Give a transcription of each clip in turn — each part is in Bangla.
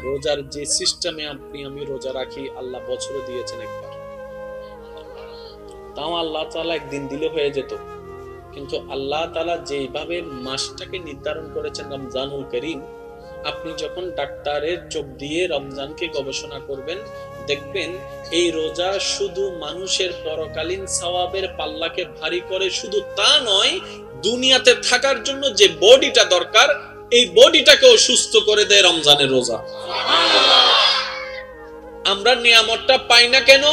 রোজার যে সিস্টেমে আপনি আমি রোজা রাখি, আল্লাহ বছরে দিয়েছেন একবার, তাও আল্লাহ তাআলা একদিন দিলে হয়ে যেত। কিন্তু আল্লাহ তাআলা যেভাবে মাসটাকে নির্ধারণ করেছেন রমজানুল করিম, আপনি যখন ডাক্তারের চোখ দিয়ে রমজানকে গবেষণা করবেন, দেখবেন এই রোজা শুধু মানুষের পরকালীন সওয়াবের পাল্লাকে ভারী করে, শুধু তা নয়, দুনিয়াতে থাকার জন্য যে বডিটা দরকার এই বডিটাকেও সুস্থ করে দেয় রমজানের রোজা। আমরা নিয়ামতটা পাই না কেন?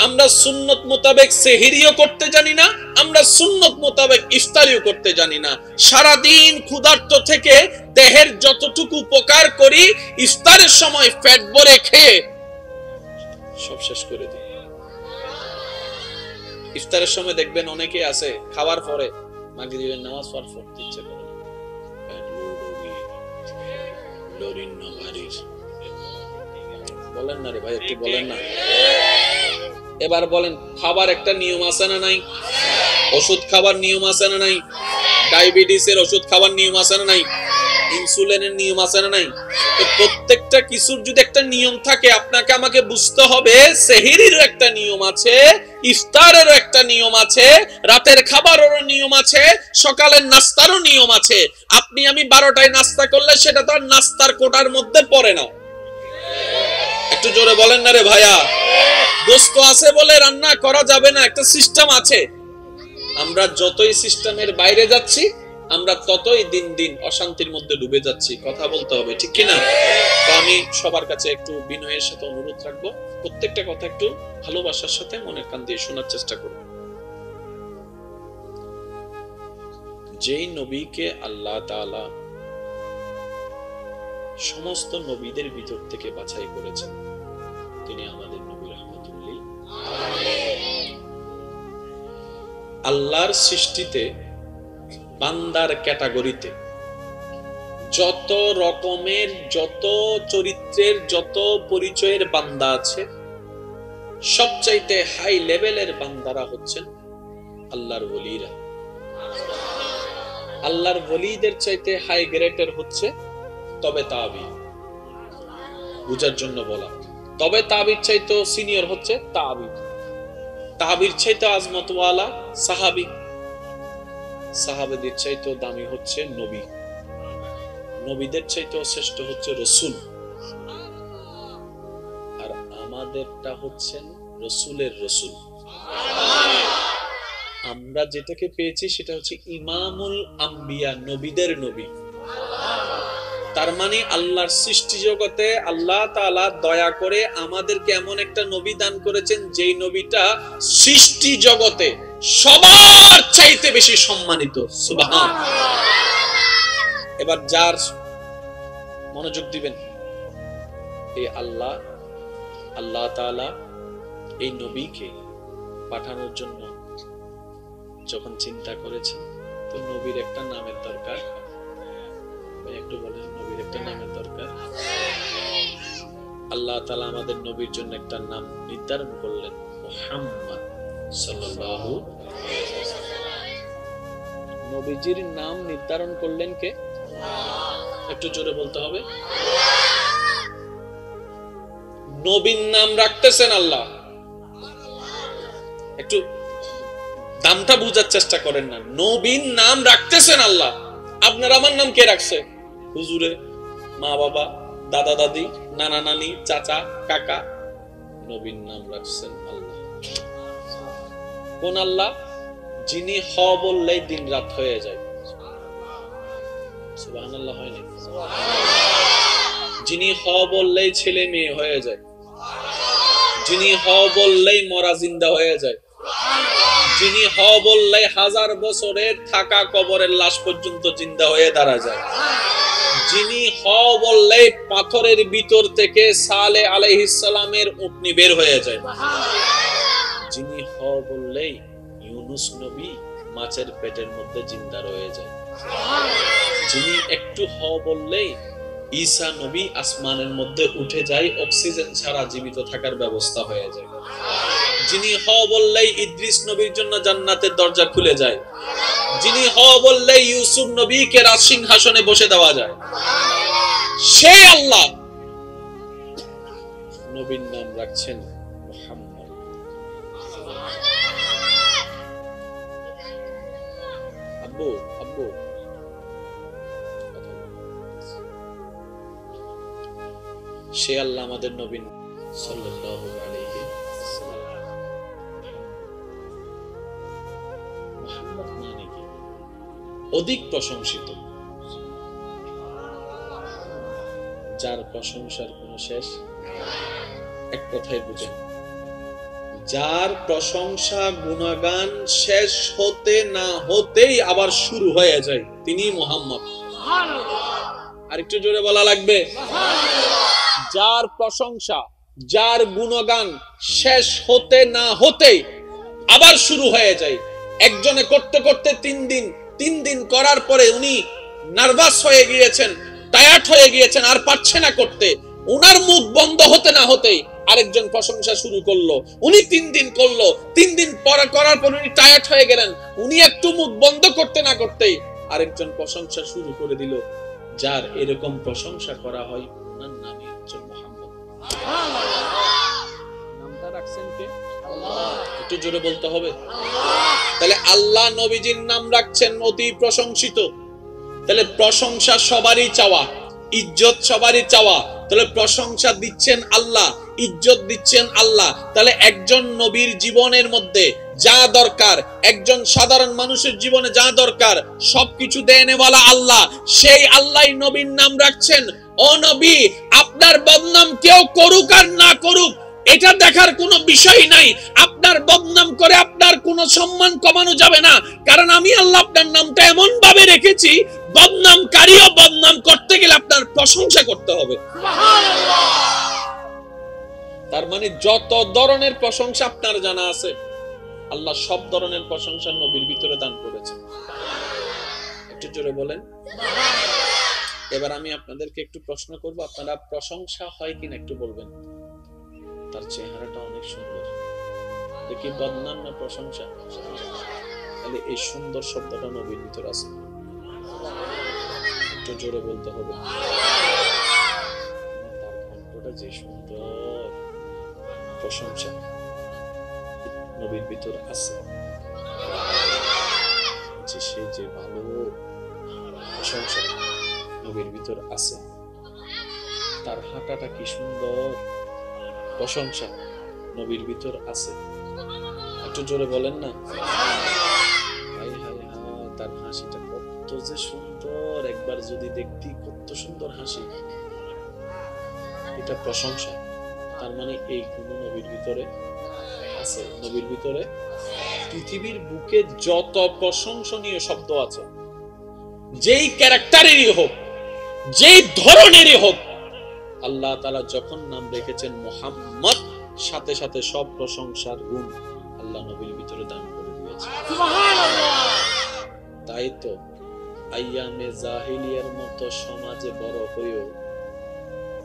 আমরা সুন্নত মোতাবেক সেহরিও করতে জানি না, আমরা সুন্নত মোতাবেক ইফতারিও করতে জানি না। সারা দিন ক্ষুধার্ত থেকে দেহের যতটুকু উপকার করি, ইফতারের সময় পেট ভরে খেয়ে সব শেষ করে দিই। ইফতারের সময় দেখবেন অনেকে আছে খাওয়ার পরে মাগরিবের নামাজ পড়তে ইচ্ছে করে না, বলেন না রে ভাই, একটু বলেন না। এবার বলেন, খাবার একটা নিয়ম আছে না নাই? ওষুধ খাবার নিয়ম আছে না নাই? ডায়াবেটিসের ওষুধ খাবার নিয়ম আছে না নাই? ইনসুলিনের নিয়ম আছে না নাই? তো প্রত্যেকটা কিছুর যদি একটা নিয়ম থাকে, আপনাকে আমাকে বুঝতে হবে সেহরিরও একটা নিয়ম আছে, ইফতারেরও একটা নিয়ম আছে, রাতের খাবারেরও নিয়ম আছে, সকালের নাস্তারও নিয়ম আছে। আপনি আমি 12টায় নাস্তা করলে সেটা তো আর নাস্তার কোটার মধ্যে পড়ে না। একটু জোরে বলেন না রে ভাইয়া। গোস্ত আছে বলে রান্না করা যাবে না, একটা সিস্টেম আছে। আমরা যতই সিস্টেমের বাইরে যাচ্ছি, আমরা ততই দিন দিন অশান্তির মধ্যে ডুবে যাচ্ছি। কথা বলতে হবে, ঠিক কিনা? তো আমি সবার কাছে একটু বিনয়ের সাথে অনুরোধ রাখবো, প্রত্যেকটা কথা একটু ভালোবাসার সাথে মনের কান দিয়ে শোনার চেষ্টা করব। যেই নবীকে আল্লাহ তাআলা সমস্ত নবীদের ভিতর থেকে বাছাই করেছেন, তিনি আমাদের নবী রাহমাতুল লিল আলামিন। আল্লাহর সৃষ্টিতে বান্দার ক্যাটাগরিতে যত রকমের, যত চরিত্রের, যত পরিচয়ের বান্দা আছে, সবচাইতে হাই লেভেলের বান্দারা হচ্ছেন আল্লাহর ওলিরা। আল্লাহর ওলিদের চাইতে হাই গ্রেডের হচ্ছে তবে তাবি। বুঝার জন্য বলা, তবে তাবির চাইতে সিনিয়র হচ্ছে তাবি, তাবির চাইতে আজমতওয়ালা সাহাবী, সাহাবাদের চাইতে দামি হচ্ছে নবী, নবীদের চাইতে শ্রেষ্ঠ হচ্ছে রাসূল, আর আমাদেরটা হচ্ছেন রাসূলের রাসূল। আমরা যেটাকে পেয়েছি সেটা হচ্ছে ইমামুল আম্বিয়া, নবীদের নবী। তার মানে আল্লাহর সৃষ্টি জগতে আল্লাহ তাআলা দয়া করে আমাদেরকে এমন একটা নবী দান করেছেন, যেই নবীটা সৃষ্টি জগতে সবার চাইতে বেশি সম্মানিত। সুবহানাল্লাহ। এবার যার মনোযোগ দিবেন, এই আল্লাহ তাআলা এই নবীকে পাঠানোর জন্য যখন চিন্তা করেছেন, তো নবীর একটা নামের দরকার। একটু বলেন, নবীর একটা নামের দরকার। আল্লাহ তাআলা আমাদের নবীর জন্য একটা নাম নির্ধারণ করলেন, মুহাম্মদ সাল্লাল্লাহু আলাইহি ওয়াসাল্লাম। নবীজির নাম নির্ধারণ করলেন কে? একটু জোরে বলতে হবে। নবীর নাম রাখতেছেন আল্লাহ। একটু দামটা বুঝার চেষ্টা করেন না। নবীর নাম রাখতেছেন আল্লাহ। আপনার আমার নাম কে রাখছে? হুজুরে, মা বাবা, দাদা দাদি, নানা নানি, চাচা কাকা। নবীর নাম রাখছেন আল্লাহ। কোন আল্লাহ? যিনি হ বললেই দিন রাত হয়ে যায়। সুবহানাল্লাহ। হয় না? যিনি হ বললেই ছেলে মেয়ে হয়ে যায়, যিনি হ বললেই মরা জিন্দা হয়ে যায়, যিনি হ বললেই 1000 বছরের থাকা কবরের লাশ পর্যন্ত জিন্দা হয়ে দাঁড়া যায়, যিনি হ বললেই পাথরের ভিতর থেকে সালে আলাইহিস সালামের উটনি বের হয়ে যায়, যিনি হ বললেই ইউনুস নবী মাছের পেটের মধ্যে জিন্দা রয়ে যায়, যিনি একটু হ বললেই ঈসা নবী আসমানের মধ্যে উঠে যায়, অক্সিজেন ছাড়া জীবিত থাকার ব্যবস্থা হয়ে যায়, যিনি হ বললেই ইদ্রিস নবীর জন্য জান্নাতের দরজা খুলে যায়, যিনি হ বললেই ইউসুফ নবীকে রাজসিংহাসনে বসে দেওয়া যায়, সেই আল্লাহ রাখছেন মুহাম্মদ। আব্বু আব্বু সে আল্লাহ আমাদের নবী সাল্লাল্লাহু আলাইহি ওয়াসাল্লাম। মুহাম্মদ মানে কি? অধিক প্রশংসিত, যার প্রশংসার কোনো শেষ। এক কথায় বুঝেন, যার প্রশংসা গুণগান শেষ হতে না হতেই আবার শুরু হয়ে যায়, তিনি মুহাম্মদ। আরেকটু জোরে বলা লাগবে। যার প্রশংসা, যার গুণগান শেষ হতে না হতে আবার শুরু হয়ে যায়। একজনে করতে করতে 3 দিন করার পরে উনি নার্ভাস হয়ে গিয়েছেন, টায়ার্ড হয়ে গিয়েছেন, আর পারছে না করতে। উনার মুখ বন্ধ হতে না হতেই আরেকজন প্রশংসা শুরু করলো। উনি 3 দিন করলো, 3 দিন করার পর উনি টায়ার্ড হয়ে গেলেন। উনি একটু মুখ বন্ধ করতে না করতেই আরেকজন প্রশংসা শুরু করে দিল। যার এরকম প্রশংসা করা হয়, ওনার নামই হচ্ছে মুহাম্মদ। নামটা রাখছেন কে? আল্লাহ। একটু জোরে বলতে হবে। তাহলে আল্লাহ নবীজির নাম রাখছেন অতি প্রশংসিত। তাহলে প্রশংসা সবারই চাওয়া, ইজ্জত সবারই চাওয়া। তাহলে প্রশংসা দিচ্ছেন আল্লাহ, ইজ্জত দিচ্ছেন আল্লাহ। তাহলে একজন নবীর জীবনের মধ্যে যা দরকার, একজন সাধারণ মানুষের জীবনে যা দরকার, সবকিছু দেনেওয়ালা আল্লাহ। সেই আল্লাহ নবীর নাম রাখছেন। ও নবী, আপনার বদনাম কেউ করুক আর না করুক, এটা দেখার কোনো বিষয় নাই। আপনার বদনাম করে আপনার কোনো সম্মান কমানো যাবে না, কারণ আমি আল্লাহ আপনার নামটা এমন ভাবে রেখেছি, বদনামকারীও বদনাম করতে গেলে আপনার প্রশংসা করতে হবে। সুবহানাল্লাহ। তার মানে যত ধরনের প্রশংসা আপনার জানা আছে, আল্লাহ সব ধরনের প্রশংসা নবীর ভিতরে দান করেছেন। একটু জোরে বলেন। এবার আমি আপনাদেরকে একটু প্রশ্ন করব, আপনারা প্রশংসা হয় কিনা একটু বলবেন। তার চেহারাটা অনেক সুন্দর, দেখি বদনাম না প্রশংসা? তাহলে এই সুন্দর শব্দটা নবীর ভিতরে আছে। একটু জোরে বলতে হবে। তার কণ্ঠটা যে সুন্দর, প্রশংসা নবীর ভিতরে আছে। যে সে যে ভালো, প্রশংসা নবীর ভিতরে আছে। তার হাঁটাটা কি সুন্দর, প্রশংসা নবীর ভিতর আছে। একটু জোরে বলেন না। হায় হায় হায়, তার হাসিটা কত যে সুন্দর, একবার যদি দেখতি কত সুন্দর হাসি, এটা প্রশংসা। তার মানে এই গুণ নবীর ভিতরে আছে। নবীর ভিতরে পৃথিবীর বুকে যত প্রশংসনীয় শব্দ আছে, যেই ক্যারেক্টারেরই হোক, যেই ধরনেরই হোক, আল্লাহ তাআলা যখন নাম রেখেছেন মুহাম্মদ, সাথে সাথে সব প্রশংসার গুণ আল্লাহ নবীর ভিতরে দান করে দিয়েছেন। সুবহানাল্লাহ। তাই তো আইয়ামে জাহিলিয়ার মতো সমাজে বড় হয়েও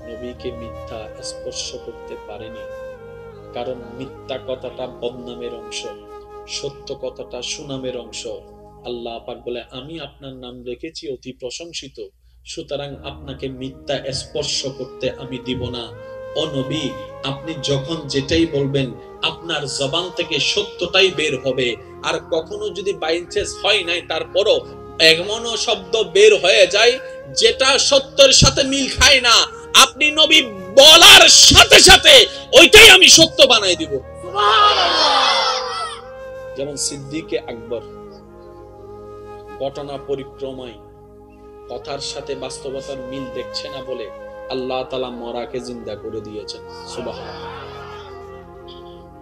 নবীকে মিথ্যা স্পর্শ করতে পারেনি, কারণ মিথ্যা কথাটা বদনামের অংশ, সত্য কথাটা সুনামের অংশ। আল্লাহ পাক বলে, আমি আপনার নাম রেখেছি অতি প্রশংসিত, সুতরাং আপনাকে মিথ্যা স্পর্শ করতে আমি দিব না। ও নবী, আপনি যখন যেটাই বলবেন আপনার জবান থেকে সত্যটাই বের হবে। আর কখনো যদি বাই চান্স হয় নাই, তারপরও এমনও শব্দ বের হয়ে যায় যেটা সত্যের সাথে মিল খায় না, আপনি নবী বলার সাথে সাথে ওইটাই আমি সত্য বানাই দিব। সুবহানাল্লাহ। যেমন সিদ্দিকে আকবর ঘটনা পরিক্রমায় কথার সাথে বাস্তবতার মিল দেখছে না বলে আল্লাহ তাআলা মরাকে জিন্দা করে দিয়েছেন। সুবহানাল্লাহ।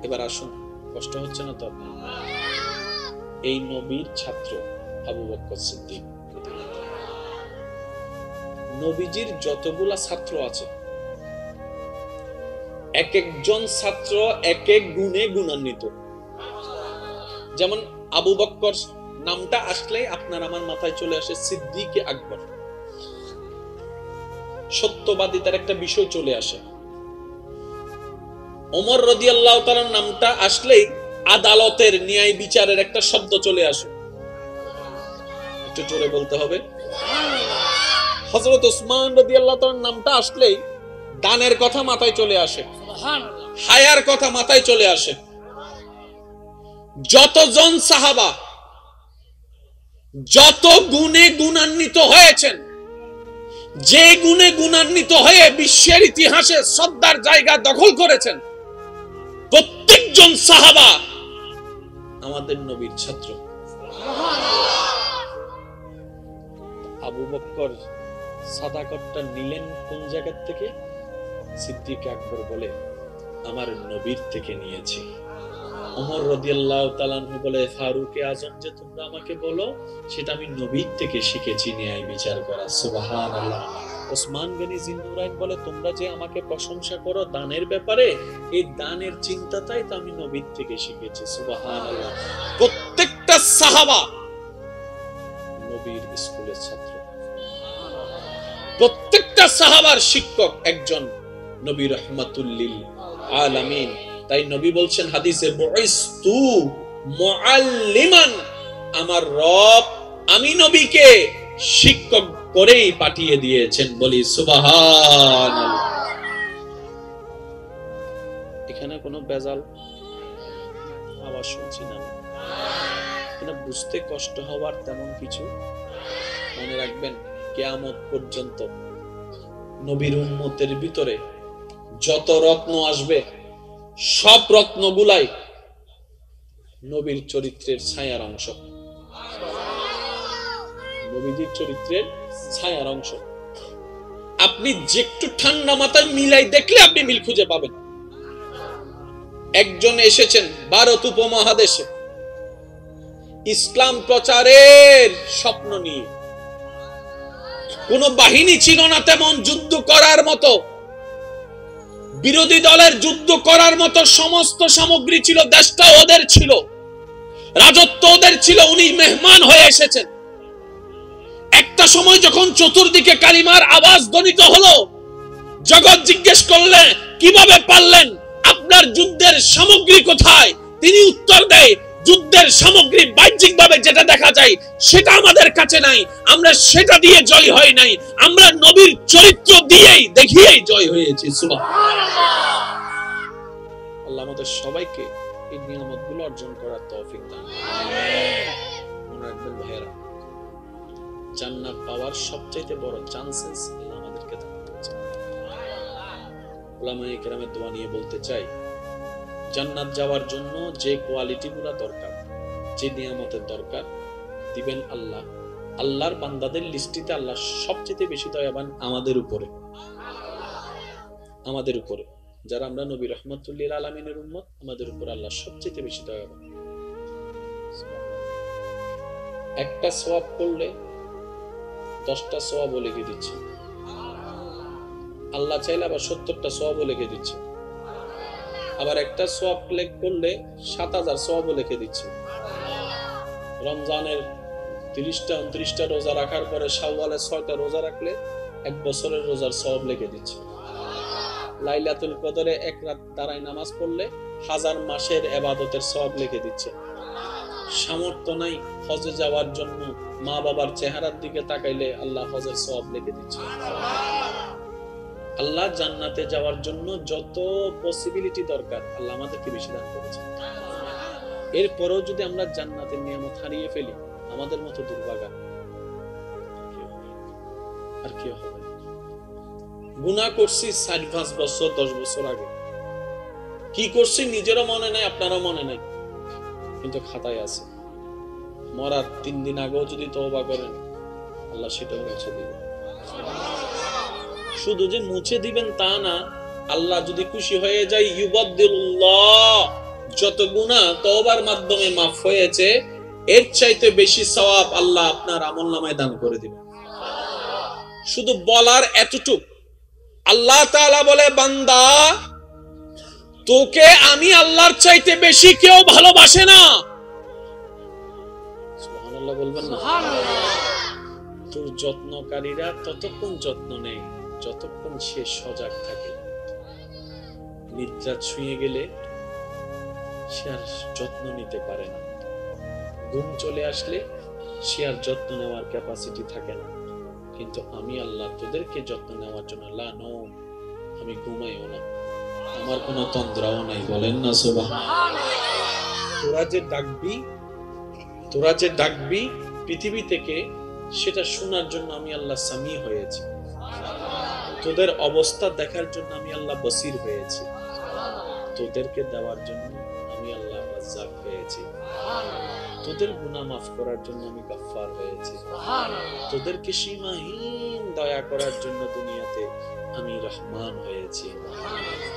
এবার আসুন, কষ্ট হচ্ছে না তো আপনার? এই নবীর ছাত্র আবু বকর সিদ্দিক। নবীজির যতগুলা ছাত্র আছে, এক একজন ছাত্র এক এক গুণে গুণান্বিত। যেমন আবু বকর নামটা আসলে আপনার আমার মাথায় চলে আসে সিদ্দিকে আকবর, সত্যবাদিতার একটা বিষয় চলে আসে। ওমর রাদিয়াল্লাহু তাআলার নামটা আসলেই আদালতের, ন্যায় বিচারের একটা শব্দ চলে আসে। একটু জোরে বলতে হবে। হযরত ওসমান রাদিয়াল্লাহু তাআলার নামটা আসলেই দানের কথা মাথায় চলে আসে। সুবহানাল্লাহ। হায়ার কথা মাথায় চলে আসে। যতজন সাহাবা যত গুণে গুণান্বিত হয়েছেন, যে গুণে গুণান্বিত হয়ে বিশ্বের ইতিহাসে শ্রদ্ধার জায়গা দখল করেছেন, প্রত্যেকজন সাহাবা আমাদের নবীর ছাত্র। আবু বকর সাদাকতটা নিলেন কোন জায়গা থেকে? সিদ্দিক আকবর বলে আমার নবীর থেকে নিয়েছি। ওমর রাদিয়াল্লাহু তাআলা আনহু বলে ফারুকে আজম যে তোমরা আমাকে বলো, সেটা আমি নবীর থেকে শিখেছি ন্যায় বিচার করা। সুবহানাল্লাহ। ওসমান গনি জিন্নুরাইন বলে তোমরা যে আমাকে প্রশংসা করো দানের ব্যাপারে, এই দানের চিন্তাটাই তো আমি নবীর থেকে শিখেছি। সুবহানাল্লাহ। প্রত্যেকটা সাহাবা নবীর স্কুলের ছাত্র, প্রত্যেকটা সাহাবার শিক্ষক একজন নবী রাহমাতুল লিল আলামিন। তাই নবী বলছেন হাদিসে, বুইস্তু মুআল্লিমান, আমার রব আমি নবীকে শিক্ষক করেই পাঠিয়ে দিয়েছেন। বলি সুবহানাল্লাহ। এখানে কোনো বেজাল আওয়াজ শুনছি না, এখানে বুঝতে কষ্ট হওয়ার তেমন কিছু। মনে রাখবেন কিয়ামত পর্যন্ত নবীর উম্মতের ভিতরে যত রত্ন আসবে, সব রত্নগুলাই নবীর চরিত্রের ছায়ার অংশ, নবীজির চরিত্রের ছায়ার অংশ। আপনি যে একটু ঠান্ডা মাথায় মিলাই দেখলে আপনি মিল খুঁজে পাবেন। একজন এসেছেন ভারত উপমহাদেশে ইসলাম প্রচারের স্বপ্ন নিয়ে। কোন বাহিনী ছিল না তেমন যুদ্ধ করার মতো, বিরোধী দলের যুদ্ধ করার মতো সমস্ত সামগ্রী ছিল, দেশটা ওদের ছিল, রাজত্ব ওদের ছিল। উনি মেহমান হয়ে এসেছেন। একটা সময় যখন চতুর্দিকে কালিমার আওয়াজ ধ্বনিত হলো, জগৎ জিজ্ঞেস করলেন কিভাবে পারলেন, আপনার যুদ্ধের সামগ্রী কোথায়? তিনি উত্তর দেয়, যুদ্ধের সামগ্রী বাহ্যিকভাবে যেটা দেখা যায় সেটা আমাদের কাছে নাই, আমরা সেটা দিয়ে জয় হয় নাই, আমরা নবীর চরিত্র দিয়েই দেখিয়েই জয় হয়েছি। সুবহানাল্লাহ। আল্লাহ আমাদের সবাইকে এই নিয়ামতগুলো অর্জন করার তৌফিক দান করুন। মনে রাখবেন ভাইয়েরা, জান্নাত পাওয়ার সবচেয়ে বড় চান্সেস আল্লাহ আমাদেরকে দান করেছেন। উলামায়ে কেরামের দোয়া নিয়ে বলতে চাই, জান্নাত যাওয়ার জন্য যে কোয়ালিটিগুলো দরকার, যে নিয়ামতের দরকার দিবেন আল্লাহ। আল্লাহর বান্দাদের লিস্টিতে আল্লাহ সবচেয়ে বেশি দয়াবান আমাদের উপরে, আমাদের উপরে যারা আমরা নবী রাহমাতুল লিল আলামিনের উম্মত, আমাদের উপর আল্লাহ সবচেয়ে বেশি দয়াবান। একটা সওয়াব করলে 10টা সওয়াব লিখে দিচ্ছে, আল্লাহ চাইলে আবার 70টা সওয়াব লিখে দিচ্ছে। আবার একটা সওয়াব ক্লিক করলে 7000 সওয়াব লিখে দিচ্ছে। রমজানের 30টা 29টা রোজা রাখার পরে শাওয়ালের 6টা রোজা রাখলে 1 বছরের রোজার সওয়াব লিখে দিচ্ছে। লাইলাতুল কদরে 1 রাত দাঁড়ায় নামাজ পড়লে 1000 মাসের ইবাদতের সওয়াব লিখে দিচ্ছে। সামর্থ্য নাই হজে যাওয়ার জন্য, মা বাবার চেহারার দিকে তাকাইলে আল্লাহ হজের সওয়াব লিখে দিচ্ছে। আল্লাহ জান্নাতে যাওয়ার জন্য যত পসিবিলিটি দরকার আল্লাহ আমাদেরকে বেশি দান করেছেন। এরপরেও যদি আমরা জান্নাতের নিয়ামত হারিয়ে ফেলি, আমাদের মতো দুর্ভাগা আর কেউ হবে না। গুনাহ করছি 4-5 বছর 10 বছর আগে, কি করছি নিজেরও মনে নাই, আপনারও মনে নাই, কিন্তু খাতায় আছে। মরার 3 দিন আগেও যদি তওবা করেন আল্লাহ সেটাও মুছে দিবেন। শুধু যে মুছে দিবেন তা না, আল্লাহ যদি খুশি হয়ে যায় ইউবাদদিলুল্লাহ, যত গুনাহ তওবার মাধ্যমে মাফ হয়েছে এর চাইতে বেশি সওয়াব আল্লাহ আপনার আমলনামায় দান করে দিবেন। শুধু বলার এতটুক, আল্লাহ তাআলা বলে বান্দা তোকে আমি আল্লাহর চাইতে বেশি কেউ ভালোবাসে না। সুবহানাল্লাহ বলবেন না? তোর যত্নকারীরা ততক্ষণ যত্ন নেয় যতক্ষণ সে সজাগ থাকে। নিদ্রা ছুঁয়ে গেলে সে আর যত্ন নিতে পারে না, ঘুম চলে আসলে সে আর যত্ন নেওয়ার ক্যাপাসিটি থাকে না। কিন্তু আমি আল্লাহ তোদেরকে যত্ন নেওয়ার জন্য লা নওম, আমি ঘুমাইও না, আমার কোনো তন্দ্রাও নাই, বলেন না সুবহানাল্লাহ। তোরা যে ডাকবি পৃথিবী থেকে, সেটা শোনার জন্য আমি আল্লাহ সামি হয়েছি। তোদের অবস্থা দেখার জন্য আমি আল্লাহ বসির হয়েছি। তোদেরকে দেওয়ার জন্য আমি আল্লাহ রাজ্জাক হয়েছি। তোদের গুনাহ মাফ করার জন্য আমি গফফার হয়েছি। তোদেরকে সীমাহীন দয়া করার জন্য দুনিয়াতে আমি রহমান হয়েছি।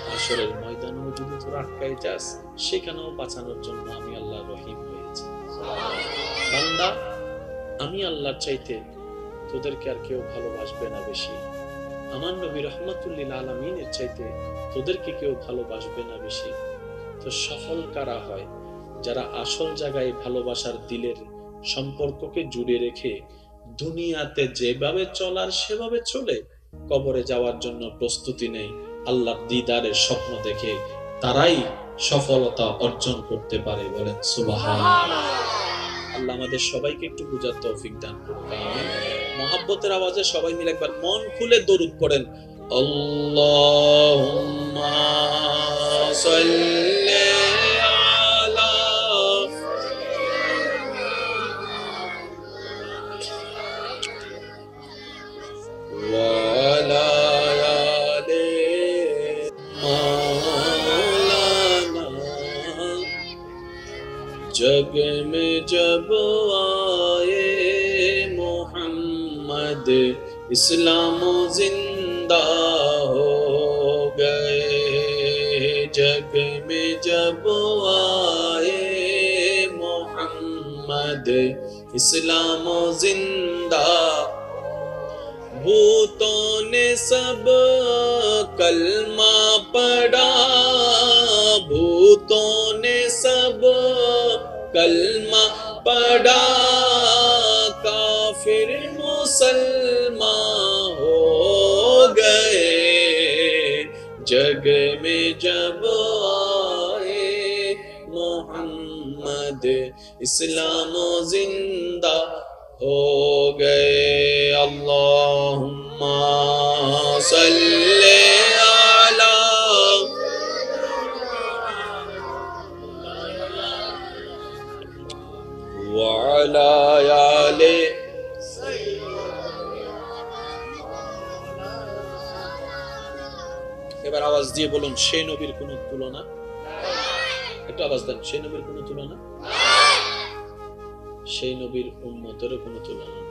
হাশরের ময়দানেও যদি তোরা আটকাই যাস, সেখানেও বাঁচানোর জন্য আমি আল্লাহ রহিম হয়েছি। বান্দা, আমি আল্লাহর চাইতে তোদেরকে আর কেউ ভালোবাসবে না বেশি। আমার নবী রাহমাতুল লিল আলামিনের চাইতে তোদেরকে কেউ ভালোবাসবে না বেশি। তো সফল কারা হয়? যারা আসল জায়গায় ভালোবাসার দিলের সম্পর্ককে জুড়ে রেখে দুনিয়াতে যেভাবে চলার সেভাবে চলে, কবরে যাওয়ার জন্য প্রস্তুতি নেই, আল্লাহর দিদারের স্বপ্ন দেখে, তারাই সফলতা অর্জন করতে পারে। বলেন সুবহানাল্লাহ। আল্লাহ আমাদের সবাইকে একটু বুঝার তৌফিক দান করুন। আমিন। মহব্বতের আওয়াজে সবাই মিলে একবার মন খুলে দরুদ পড়েন। আল্লাহুম্মা সাল্লি আলা ওয়া আলা আলি মাওলানা। जग में जब आए मोहम्मद, इस्लाम जिंदा हो गए। जग में जब आए मोहम्मद, इस्लाम जिंदा। भूतों ने सब कलमा पढ़ा, भूतों ने सब कलमा पढ़ा। काफिर मुसलमान हो गए। जग में जब आए मोहम्मद, इस्लाम जिंदा हो गए। अल्लाहुम्मा सल्ले अला व अला आले। এবার আওয়াজ দিয়ে বলুন, সেই নবীর কোনো তুলনা? একটু আওয়াজ দেন, সেই নবীর কোনো তুলনা? সেই নবীর উম্মতেরও কোনো তুলনা নেই।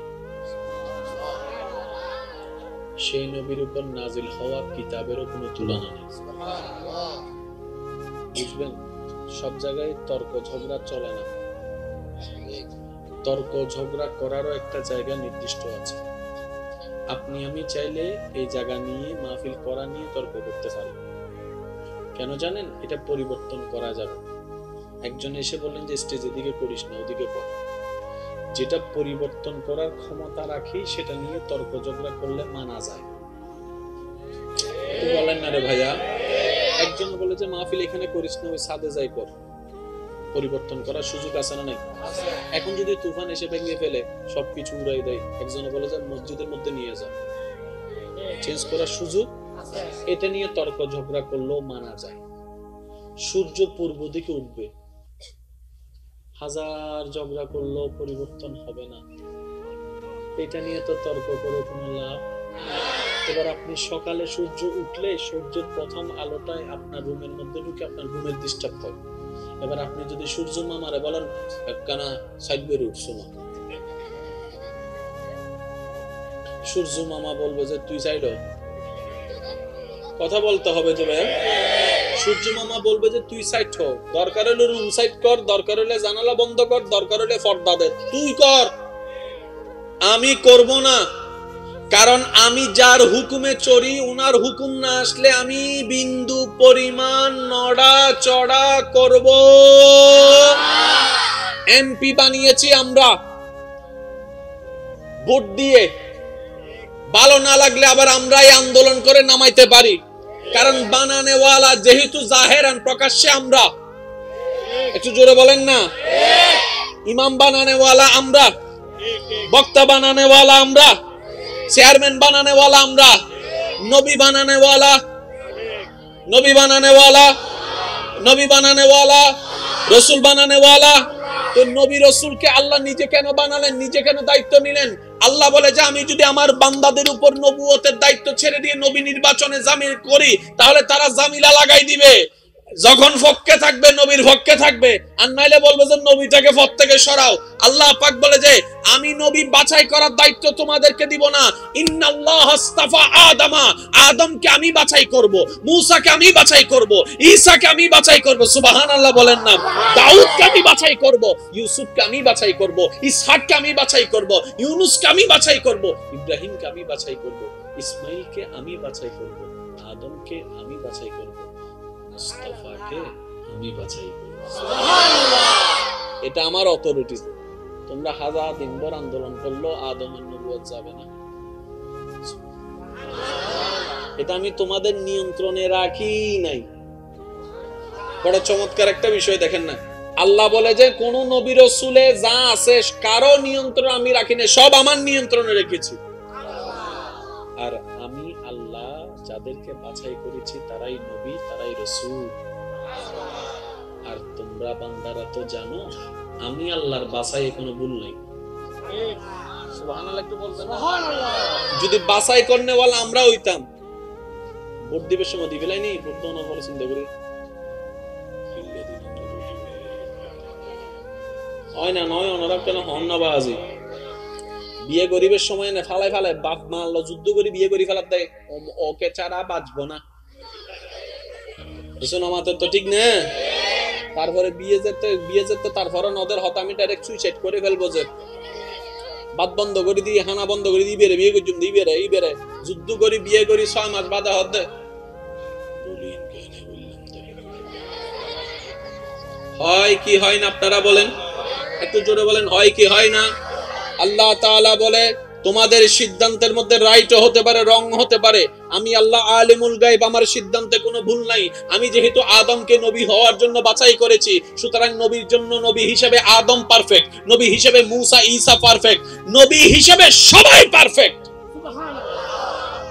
সেই নবীর উপর নাজিল হওয়া কিতাবেরও কোনো তুলনা নেই। বুঝবেন, সব জায়গায় তর্ক ঝগড়া চলে না। তর্ক ঝগড়া করারও একটা জায়গা নির্দিষ্ট আছে। আপনি আমি চাইলে এই জায়গা নিয়ে, মাহফিল করা নিয়ে তর্ক করতে পারি। কেন জানেন? এটা পরিবর্তন করা যাবে। একজন এসে বললেন যে স্টেজের দিকে করিস না, ওদিকে কর। যেটা পরিবর্তন করার ক্ষমতা রাখি, সেটা নিয়ে তর্ক ঝগড়া করলে মানা যায়। বলেন না রে ভাইয়া? একজন বলে যে মাহফিল এখানে করিস না, ওই ছাদে যাই কর। পরিবর্তন করার সুযোগ আছে না নাই? এখন যদি তুফান এসে ভেঙে ফেলে, সবকিছু উড়াই দেয়, একজনে বলে যে মসজিদের মধ্যে নিয়ে যা, চেঞ্জ করার সুযোগ। এটা নিয়ে তর্ক ঝগড়া করলেও মানা যায়। সূর্য পূর্ব দিকে উঠবে, হাজার ঝগড়া করলেও পরিবর্তন হবে না। এটা নিয়ে তো তর্ক করে কোনো লাভ। এবার আপনি সকালে সূর্য উঠলে সূর্যের প্রথম আলোটায় আপনার রুমের মধ্যে ঢুকে আপনার রুমের ডিস্টার্ব হয়। এবার আপনি যদি সূর্য মামারে বলেন একখানা সাইড বের উঠছো না, সূর্য মামা বলবে যে তুই সাইড হ। কথা বলতে হবে যে ভাই, সূর্য মামা বলবে যে তুই সাইড হ। দরকার হলে রুম সাইড কর, দরকার হলে জানালা বন্ধ কর, দরকার হলে পর্দা দে, তুই কর, আমি করব না। কারণ আমি যার হুকুমে চলি, উনার হুকুম না আসলে আমি বিন্দু পরিমাণ নড়া চড়া করব। এমপি বানিয়েছি আমরা ভোট দিয়ে, ভালো না লাগলে আবার আমরাই আন্দোলন করে নামাইতে পারি। কারণ বানানেওয়ালা যেহেতু জাহেরান, প্রকাশ্যে আমরা। একটু জোরে বলেন না? ইমাম বানানেওয়ালা আমরা, বক্তা বানানেওয়ালা আমরা, চেয়ারম্যান বানানেওয়ালা আমরা, নবী বানানেওয়ালা নবী বানানে ওয়ালা, নবী বানানে ওয়ালা, রাসূল বানানে ওয়ালা। তো নবী রাসূলকে আল্লাহ নিজে কেন বানালেন, নিজে কেন দায়িত্ব নিলেন? আল্লাহ বলে যে আমি যদি আমার বান্দাদের উপর নবুয়তের দায়িত্ব ছেড়ে দিয়ে নবী নির্বাচনে জামিল করি, তাহলে তারা জামিলা লাগাই দিবে। যখন পক্ষে থাকবে নবীর পক্ষে থাকবে, আর নাইলে বলবে যে নবীটাকে পথ থেকে সরাও। আল্লাহ পাক বলে যে আমি নবী বাছাই করার দায়িত্ব তোমাদেরকে দিব না। ইন্নাল্লাহ আস্তাফা আদামা, আদমকে আমি বাছাই করব, মূসাকে আমি বাছাই করব, ঈসাকে আমি বাছাই করব। সুবহানাল্লাহ বলেন না। দাউদকে আমি বাছাই করব, ইউসুফকে আমি বাছাই করব, ইসহাককে আমি বাছাই করব, ইউনুসকে আমি বাছাই করব, ইব্রাহিমকে আমি বাছাই করব, ইসমাঈলকে আমি বাছাই করব, আদমকে আমি বাছাই করব, মুস্তাফাকে আমি বাছাই করব। সুবহানাল্লাহ। এটা আমার অথরিটি। তোমরা হাজার দিনভর আন্দোলন করলো আদমের নবুয়ত যাবে না, এটা আমি তোমাদের নিয়ন্ত্রণে রাখি নাই। বড় চমৎকার একটা বিষয় দেখেন না, আল্লাহ বলে যে কোন নবী রাসূলে যা আছে কারো নিয়ন্ত্রণ আমি রাখি না, সব আমার নিয়ন্ত্রণে রেখেছি। আর আমি আল্লাহ যাদেরকে বাছাই করেছি তারাই নবী, তারাই রাসূল। আর তোমরা বান্দারা তো জানো আমি আল্লাহর বাছাই কোনো ভুল নাই। সুবহানাল্লাহ একটু বলবেন না? সুবহানাল্লাহ। যদি বাছাই করনে ওয়ালা আমরা হইতাম, ভোট দিবের সময় দিবেলাই নি, ভোট তো না করে চিন্তা করে হয় না, নয় ওনারা কেন হন না বাজি। বিয়ে গরিবের সময় না ফালাই ফালাই বাপ মা আল্লাহ যুদ্ধ করে বিয়ে করি ফেলার দেয়, ওকে ছাড়া বাঁচবো না। বুঝছেন আমাদের তো ঠিক না। তারপরে বিয়ে যেতে তারপরে নদের হতামি ডাইরেক্ট সুইসাইড করে ফেলবো, যে বাদ বন্ধ করে দিয়ে হানা বন্ধ করে দিয়ে বেড়ে বিয়ে করছুম দিয়ে বেড়ে এই বেড়ে যুদ্ধ করি বিয়ে করি 6 মাস বাধা হতে হয় কি হয় না? আপনারা বলেন, একটু জোরে বলেন, হয় কি হয় না? আল্লাহ তাআলা বলে তোমাদের সিদ্ধান্তের মধ্যে রাইট হতে পারে, রং হতে পারে। আমি আল্লাহ আলিমুল গায়ব, আমার সিদ্ধান্তে কোনো ভুল নাই। আমি যেহেতু আদমকে নবী হওয়ার জন্য বাছাই করেছি, সুতরাং নবীর জন্য নবী হিসেবে আদম পারফেক্ট, নবী হিসেবে মূসা ঈসা পারফেক্ট, নবী হিসেবে সবাই পারফেক্ট। সুবহানাল্লাহ।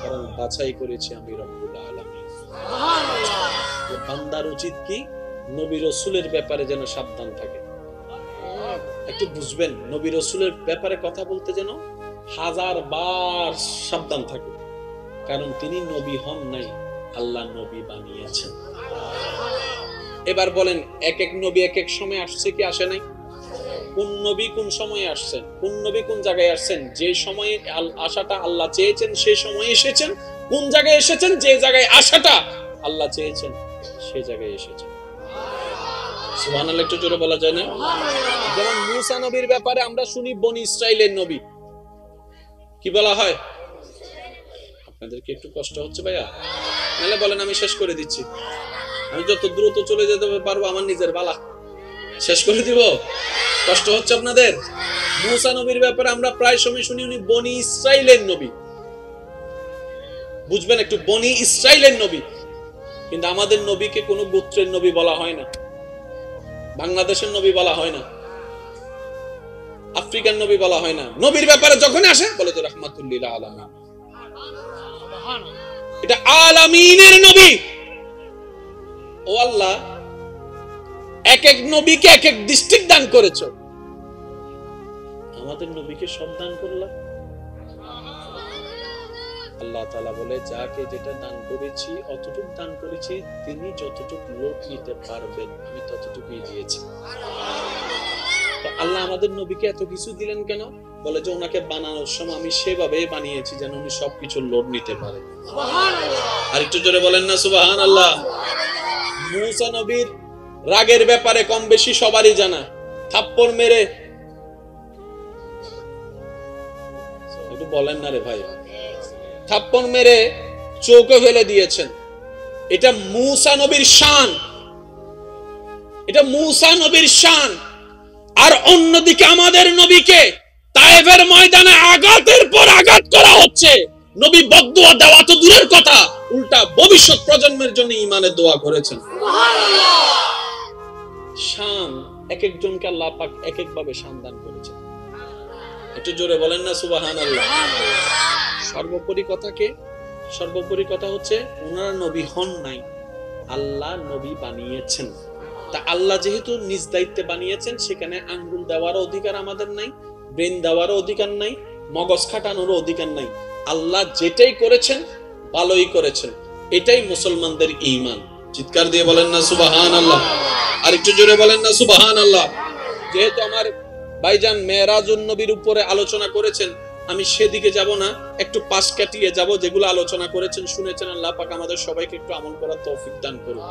কারণ বাছাই করেছি আমি রব্বুল আলামিন। সুবহানাল্লাহ। বান্দার উচিত কি? নবী রাসূলের ব্যাপারে যেন সাবধান থাকে। একটু বুঝবেন, নবী রাসূলের ব্যাপারে কথা বলতে যেন হাজারবার সাবধান থাকে। কারণ তিনি নবী হন নাই, আল্লাহ নবী বানিয়েছেন। এবার বলেন, এক এক নবী এক এক সময় আসছে কি আসে নাই? কোন নবী কোন সময়ে আসছেন, কোন নবী কোন জায়গায় আসছেন? যে সময়ে আসাটা আল্লাহ চেয়েছেন সে সময়ে এসেছেন। কোন জায়গায় এসেছেন? যে জায়গায় আসাটা আল্লাহ চেয়েছেন সে জায়গায় এসেছেন। সুবহানাল্লাহ একটু জোরে বলা যায় না? যেমন মূসা নবীর ব্যাপারে আমরা শুনি বনি ইসরাইলের নবী। কি বলা হয়? আপনাদের কি একটু কষ্ট হচ্ছে ভাইয়া? নাহলে বলেন আমি শেষ করে দিচ্ছি। আমি যত দ্রুত চলে যেতে পারবো আমার নিজের বালা, শেষ করে দিব। কষ্ট হচ্ছে আপনাদের? মূসা নবীর ব্যাপারে আমরা প্রায় সময় শুনি উনি বনি ইসরাইলের নবী। বুঝবেন একটু, বনি ইসরাইলের নবী। কিন্তু আমাদের নবীকে কোনো গোত্রের নবী বলা হয় না, বাংলাদেশের নবী বলা হয় না, আফ্রিকার নবী বলা হয় না। নবীর ব্যাপারে যখন আসে বলে তো রাহমাতুল লিল আলামিন। এটা আলামিনের নবী। ও আল্লাহ, এক এক নবীকে এক এক ডিস্ট্রিক্ট দান করেছো, আমাদের নবীকে সব দান করলাম। আল্লাহ তাআলা বলে যাকে যেটা দান করেছি অতটুকু দান করেছি, তিনি যতটুকু লোক নিতে পারবেন আমি ততটুকুই দিয়েছি। তো আল্লাহ আমাদের নবীকে এত কিছু দিলেন কেন? বলে যে ওনাকে বানানোর সময় আমি সেভাবে বানিয়েছি যেন উনি সবকিছু লোড নিতে পারে। সুবহানাল্লাহ। আর একটু জোরে বলেন না সুবহানাল্লাহ। মূসা নবীর রাগের ব্যাপারে কম বেশি সবারই জানা। থাপ্পড় মেরে, একটু বলেন না রে ভাই, থাপ্পড় মেরে চৌকে ফেলে দিয়েছেন। এটা মূসা নবীর শান, এটা মূসা নবীর শান। আর অন্যদিকে আমাদের নবীকে তায়েফের ময়দানে আঘাতের পর আঘাত করা হচ্ছে। নবী বদদুয়া দেওয়া তো দূরের কথা, উল্টা ভবিষ্যৎ প্রজন্মের জন্য ঈমানের দোয়া করেছেন। সুবহানাল্লাহ। শান এক একজনকে আল্লাহ পাক এক এক ভাবে শান দান করেছেন। একটু জোরে বলেন না সুবহানাল্লাহ। সর্বোপরি কথা হচ্ছে ওনারা নবী হন নাই, আল্লাহ নবী বানিয়েছেন। তা আল্লাহ যেহেতু নিজ দায়িত্বে বানিয়েছেন, সেখানে আঙ্গুল দেওয়ারও অধিকার আমাদের নাই, ব্রেন দেওয়ারও অধিকার নাই, মগজ খাটানোরও অধিকার নাই। আল্লাহ যেটাই করেছেন ভালোই করেছেন, এটাই মুসলমানদের ঈমান। চিৎকার দিয়ে বলেন না সুবহানাল্লাহ। আর একটু জোরে বলেন না সুবহানাল্লাহ। যেহেতু আমার ভাইজান মেরাজুন নবীর উপরে আলোচনা করেছেন, আমি সেদিকে যাব না, একটু পাশ কাটিয়ে যাব। যেগুলো আলোচনা করেছেন শুনেছেন, আল্লাহ পাক আমাদের সবাইকে একটু আমল করার তৌফিক দান করুন।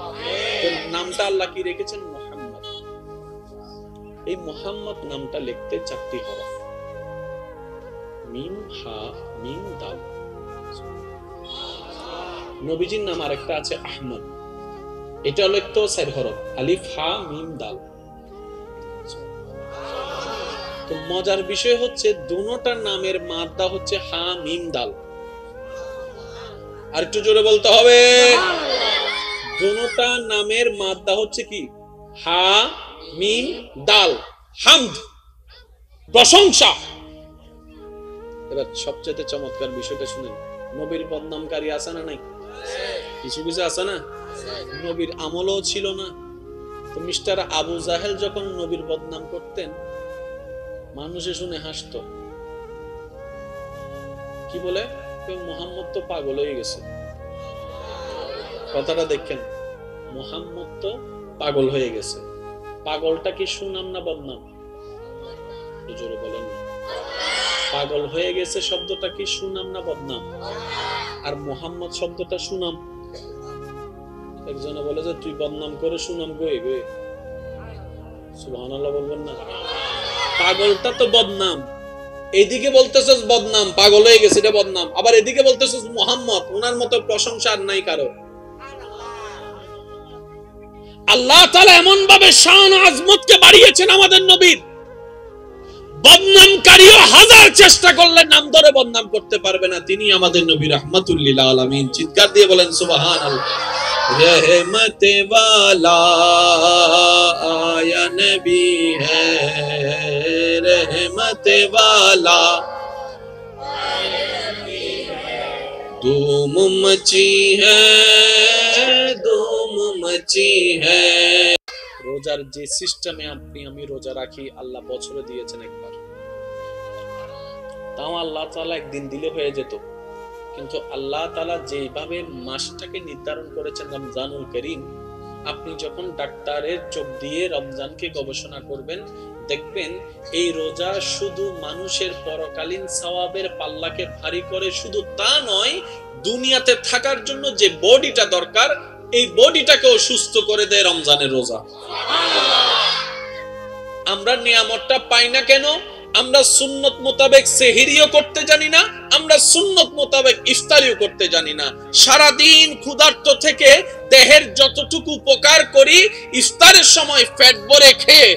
তো নামটা আল্লাহ কি রেখেছেন? মুহাম্মদ। এই মুহাম্মদ নামটা লিখতে 4টি হরফ, মিম হা মিম দাল। নবীজির নাম আরেকটা আছে আহমদ, এটা লিখতেও 4 হরফ, আলিফ হা মিম দাল। তো মজার বিষয় হচ্ছে দুটোটা নামের মাদ্দা হচ্ছে হা মিম দাল। আর একটু জোরে বলতে হবে, দুটোটা নামের মাদ্দা হচ্ছে কি? হা মিম দাল। হামদ, প্রশংসা। এবার সবচেয়ে চমৎকার বিষয়টা শুনেন, নবীর বদনামকারী আছে না নাই? কিছু কিছু আছে না, নবীর আমলও ছিল না। তো মিস্টার আবু জাহেল যখন নবীর বদনাম করতেন, মানুষে শুনে হাসতো। কি বলে? মুহাম্মদ তো পাগল হয়ে গেছে। কথাটা দেখেন, মুহাম্মদ তো পাগল হয়ে গেছে। পাগলটা কি সুনাম না বদনাম? জোরে বলেন না। পাগল হয়ে গেছে শব্দটা কি সুনাম না বদনাম? আর মুহাম্মদ শব্দটা সুনাম। একজনে বলে যে তুই বদনাম করে সুনাম গইবে, সুবহানাল্লাহ বলবেন না? পাগলটা তো বদনাম, এদিকে বলতেছস বদনাম, পাগল হয়ে গেছে এটা বদনাম, আবার এদিকে বলতেছস মুহাম্মদ, ওনার মতো প্রশংসা আর নাই কারো। আল্লাহ তাআলা এমন ভাবে শান আজমতকে বাড়িয়েছেন আমাদের নবীর, বদনামকারীও হাজার চেষ্টা করলে নাম ধরে বদনাম করতে পারবে না। তিনি আমাদের নবী রাহমাতুল লিল আলামিন। চিৎকার দিয়ে বলেন সুবহানাল্লাহ। रहमत वाला आया नबी है, रहमत वाला धूम मची है, धूम मची है। রোজার যে সিস্টেমে আপনি আমি রোজা রাখি, আল্লাহ বছরে দিয়েছেন একবার। তাও আল্লাহ তাআলা একদিন দিলে হয়ে যেত, কিন্তু আল্লাহ তাআলা যেভাবে মাসটাকে নির্ধারণ করেছেন রমজানুল করিম, আপনি যখন ডাক্তারের চোখ দিয়ে রমজানকে গবেষণা করবেন, দেখবেন এই রোজা শুধু মানুষের পরকালীন সওয়াবের পাল্লাকে ভারী করে, শুধু তা নয়, দুনিয়াতে থাকার জন্য যে বডিটা দরকার, এই বডিটাকেও সুস্থ করে দেয় রমজানের রোজা। আমরা নিয়ামতটা পাই না কেন? আমরা সুন্নত মোতাবেক সেহরিও করতে জানি না, আমরা সুন্নত মোতাবেক ইফতারিও করতে জানি না। সারা দিন ক্ষুধার্ত থেকে দেহের যতটুকু উপকার করি, ইফতারের সময় পেট ভরে খেয়ে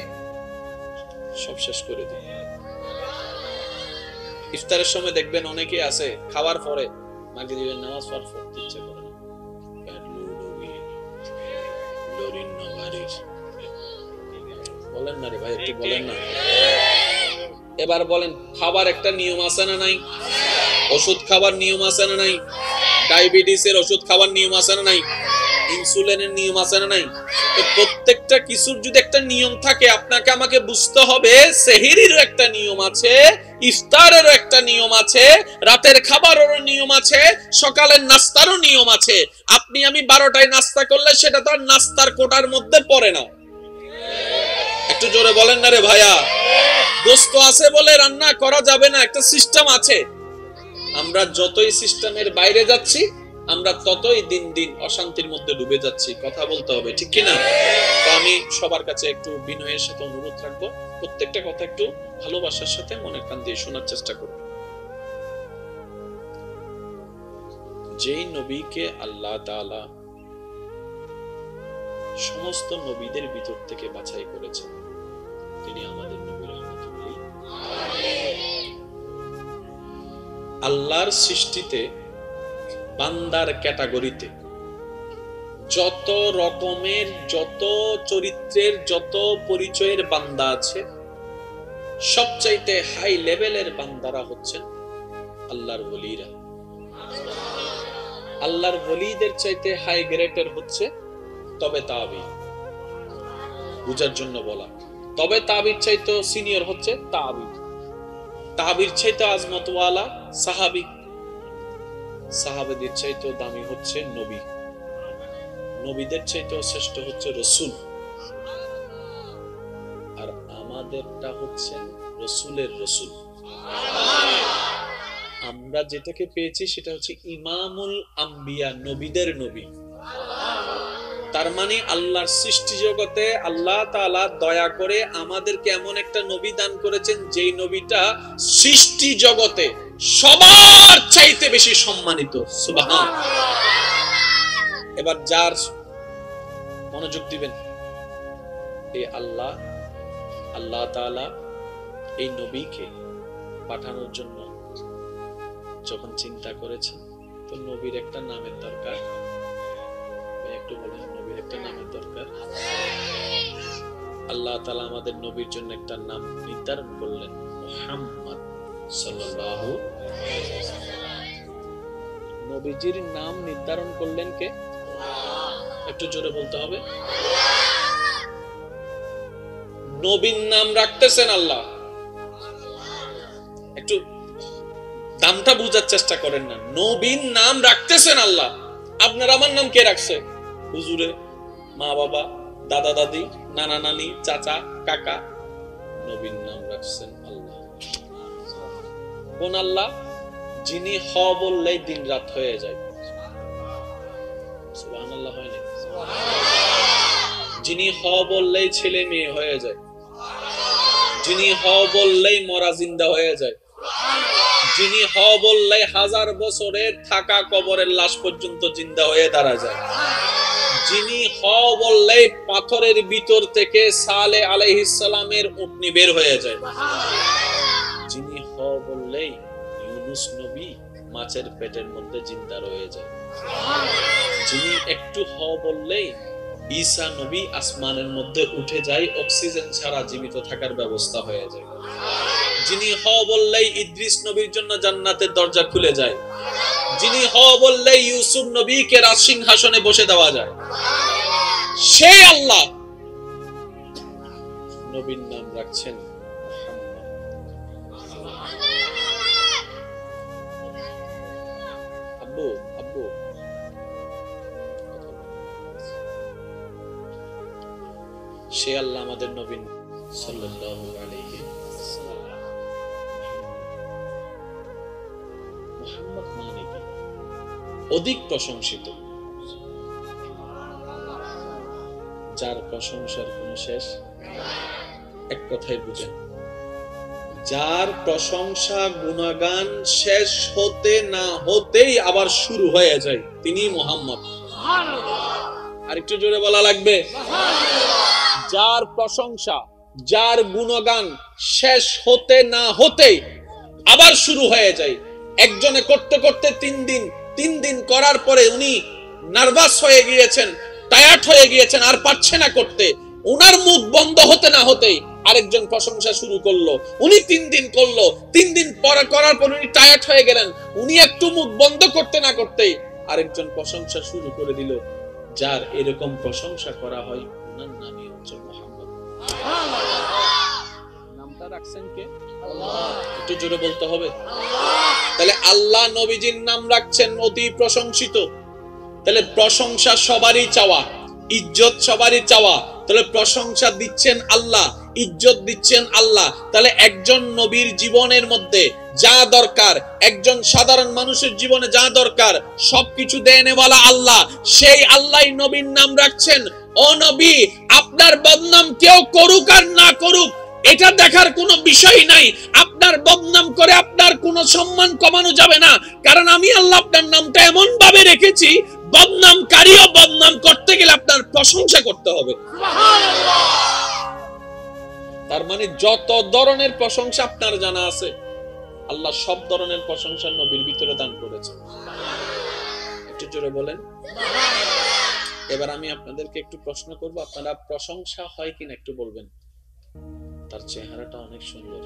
সব শেষ করে দিই। ইফতারের সময় দেখবেন অনেকে আছে খাওয়ার পরে মাগরিবের নামাজ পড়তে ইচ্ছে করে না, পেট লুড়ুবি লরিন নগারির। বলেন না রে ভাই, একটু বলেন না। এবার বলেন, খাবার একটা নিয়ম আছে না নাই? ওষুধ খাবার নিয়ম আছে না নাই? ডায়াবেটিসের ওষুধ খাবার নিয়ম আছে না নাই? ইনসুলিনের নিয়ম আছে না নাই? তো প্রত্যেকটা কিছুর যদি একটা নিয়ম থাকে, আপনাকে আমাকে বুঝতে হবে সেহরিরও একটা নিয়ম আছে, ইফতারেরও একটা নিয়ম আছে, রাতের খাবারেরও নিয়ম আছে, সকালের নাস্তারও নিয়ম আছে। আপনি আমি 12টায় নাস্তা করলে সেটা তো আর নাস্তার কোটার মধ্যে পড়ে না। একটু জোরে বলেন না রে ভাইয়া। দোস্ত আছে বলে রান্না করা যাবে না, একটা সিস্টেম আছে। আমরা যতই সিস্টেমের বাইরে যাচ্ছি, আমরা ততই দিন দিন অশান্তির মধ্যে ডুবে যাচ্ছি। কথা বলতে হবে, ঠিক কিনা? তো আমি সবার কাছে একটু বিনয়ের সাথে অনুরোধ রাখবো, প্রত্যেকটা কথা একটু ভালোবাসার সাথে মনের কান দিয়ে শোনার চেষ্টা করুন। যেই নবীকে আল্লাহ তাআলা সমস্ত নবীদের ভিতর থেকে বাছাই করেছেন, তিনি আমাদের নবী রাহমাতুল্লিল আলামিন। আল্লাহর সৃষ্টিতে বান্দার ক্যাটাগরিতে যত রকমের, যত চরিত্রের, যত পরিচয়ের বান্দা আছে, সবচাইতে হাই লেভেলের বান্দারা হচ্ছেন আল্লাহর ওলিরা। আল্লাহর ওলিদের চাইতে হাই গ্রেডের হচ্ছে তবে তাবি, বুঝার জন্য বলা। তবে তাবির চাইতো সিনিয়র হচ্ছে তাবি, তাবির চাইতো আজমতওয়ালা সাহাবী, সাহাবাদের চাইতো দামি হচ্ছে নবী, নবীদের চাইতো শ্রেষ্ঠ হচ্ছে রসুল, আর আমাদেরটা হচ্ছে রসুলের রসুল। আমরা যেটাকে পেয়েছি সেটা হচ্ছে ইমামুল আম্বিয়া, নবীদের নবী। তার মানে আল্লাহর সৃষ্টি জগতে আল্লাহ তাআলা দয়া করে আমাদেরকে এমন একটা নবী দান করেছেন যেই নবীটা সৃষ্টি জগতে সবার চাইতে বেশি সম্মানিত। সুবহানাল্লাহ। এবার যার মনোযোগ দিবেন, এই আল্লাহ তাআলা এই নবীকে পাঠানোর জন্য যখন চিন্তা করেছেন, তো নবীর একটা নামের দরকার। একটু বলেন, নবীর একটা নামের দরকার। আল্লাহ তাআলা আমাদের নবীর জন্য একটা নাম নির্ধারণ করলেন, মুহাম্মদ সাল্লাল্লাহু আলাইহি ওয়াসাল্লাম। নবীজির নাম নির্ধারণ করলেন কে? একটু জোরে বলতে হবে। নবীর নাম রাখতেছেন আল্লাহ। একটু দামটা বুঝার চেষ্টা করেন না। নবীর নাম রাখতেছেন আল্লাহ। আপনার আমার নাম কে রাখছে? হুজুরে, মা বাবা, দাদা দাদি, নানা নানি, চাচা কাকা। নবীর নাম রাখছেন আল্লাহ। কোন আল্লাহ? যিনি হ বললেই দিন রাত হয়ে যায়। সুবহানাল্লাহ। হয় না? যিনি হ বললেই ছেলে মেয়ে হয়ে যায়, যিনি হ বললেই মরা জিন্দা হয়ে যায়, যিনি হ বললেই 1000 বছরের থাকা কবরের লাশ পর্যন্ত জিন্দা হয়ে দাঁড়া যায়, যিনি হ বললেই পাথরের ভিতর থেকে সালেহ আলাইহিস সালামের উটনি বের হয়ে যায়, যিনি হ বললেই ইউনূস নবী মাছের পেটের মধ্যে জিন্দা রয়ে যায়, যিনি একটু হ বললেই ঈসা নবী আসমানের মধ্যে উঠে যায়, অক্সিজেন ছাড়া জীবিত থাকার ব্যবস্থা হয়ে যায়, যিনি হ বললেই ইদ্রিস নবীর জন্য জান্নাতের দরজা খুলে যায়, যিনি হ বললেই ইউসুফ নবীকে রাজসিংহাসনে বসে দেওয়া যায়, সেই আল্লাহ নবীর নাম রাখছেন আব্বু আব্বু। সে আল্লাহ আমাদের নবী সাল্লাল্লাহু আলাইহি ওয়াসাল্লাম। মুহাম্মদ মানে কি? অধিক প্রশংসিত, যার প্রশংসার কোনো শেষ। এক কথায় বুঝেন, যার প্রশংসা গুণগান শেষ হতে না হতেই আবার শুরু হয়ে যায়, তিনি মুহাম্মদ। আর একটু জোরে বলা লাগবে। যার প্রশংসা, যার গুণগান শেষ হতে না হতেই আবার শুরু হয়ে যায়। একজনে করতে করতে 3 দিন করার পরে উনি নার্ভাস হয়ে গিয়েছেন, টায়ার্ড হয়ে গিয়েছেন, আর পারছে না করতে। উনার মুখ বন্ধ হতে না হতেই আরেকজন প্রশংসা শুরু করলো। উনি 3 দিন করলো, 3 দিন করার পর উনি টায়ার্ড হয়ে গেলেন। উনি একটু মুখ বন্ধ করতে না করতেই আরেকজন প্রশংসা শুরু করে দিল। যার এরকম প্রশংসা করা হয়, ওনার নামই হচ্ছে মুহাম্মদ। নামটা রাখছেন কে? আল্লাহ। একটু জোরে বলতে হবে। তাহলে আল্লাহ নবীজির নাম রাখছেন অতি প্রশংসিত। তাহলে প্রশংসা সবারই চাওয়া, ইজ্জত সবারই চাওয়া। তাহলে প্রশংসা দিচ্ছেন আল্লাহ, ইজ্জত দিচ্ছেন আল্লাহ। তাহলে একজন নবীর জীবনের মধ্যে যা দরকার, একজন সাধারণ মানুষের জীবনে যা দরকার, সবকিছু দেনেওয়ালা আল্লাহ। সেই আল্লাহ নবীর নাম রাখছেন। ও নবী, আপনার বদনাম কেউ করুক আর না করুক, এটা দেখার কোনো বিষয় নাই। আপনার বদনাম করে আপনার কোনো সম্মান কমানো যাবে না, কারণ আমি আল্লাহ আপনার নামটা এমন ভাবে রেখেছি, বদনামকারীও বদনাম করতে গেলে আপনার প্রশংসা করতে হবে। সুবহানাল্লাহ। তার মানে যত ধরনের প্রশংসা আপনার জানা আছে, আল্লাহ সব ধরনের প্রশংসা নবীর ভিতরে দান করেছে। একটু জোরে বলেন। এবার আমি আপনাদেরকে একটু প্রশ্ন করব, আপনারা প্রশংসা হয় কিনা একটু বলবেন। তার চেহারাটা অনেক সুন্দর,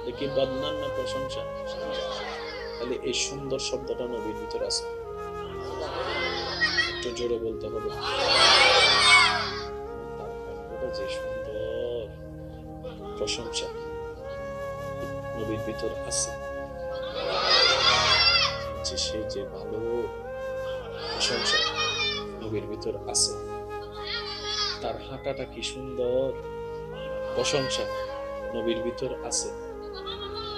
দেখি বদনাম না প্রশংসা? তাহলে এই সুন্দর শব্দটা নবীর ভিতরে আছে। একটু জোরে বলতে হবে। যে সুন্দর প্রশংসা নবীর ভিতর আছে, যে সে যে ভালো প্রশংসা নবীর ভিতর আছে। তার হাঁটাটা কি সুন্দর প্রশংসা নবীর ভিতর আছে।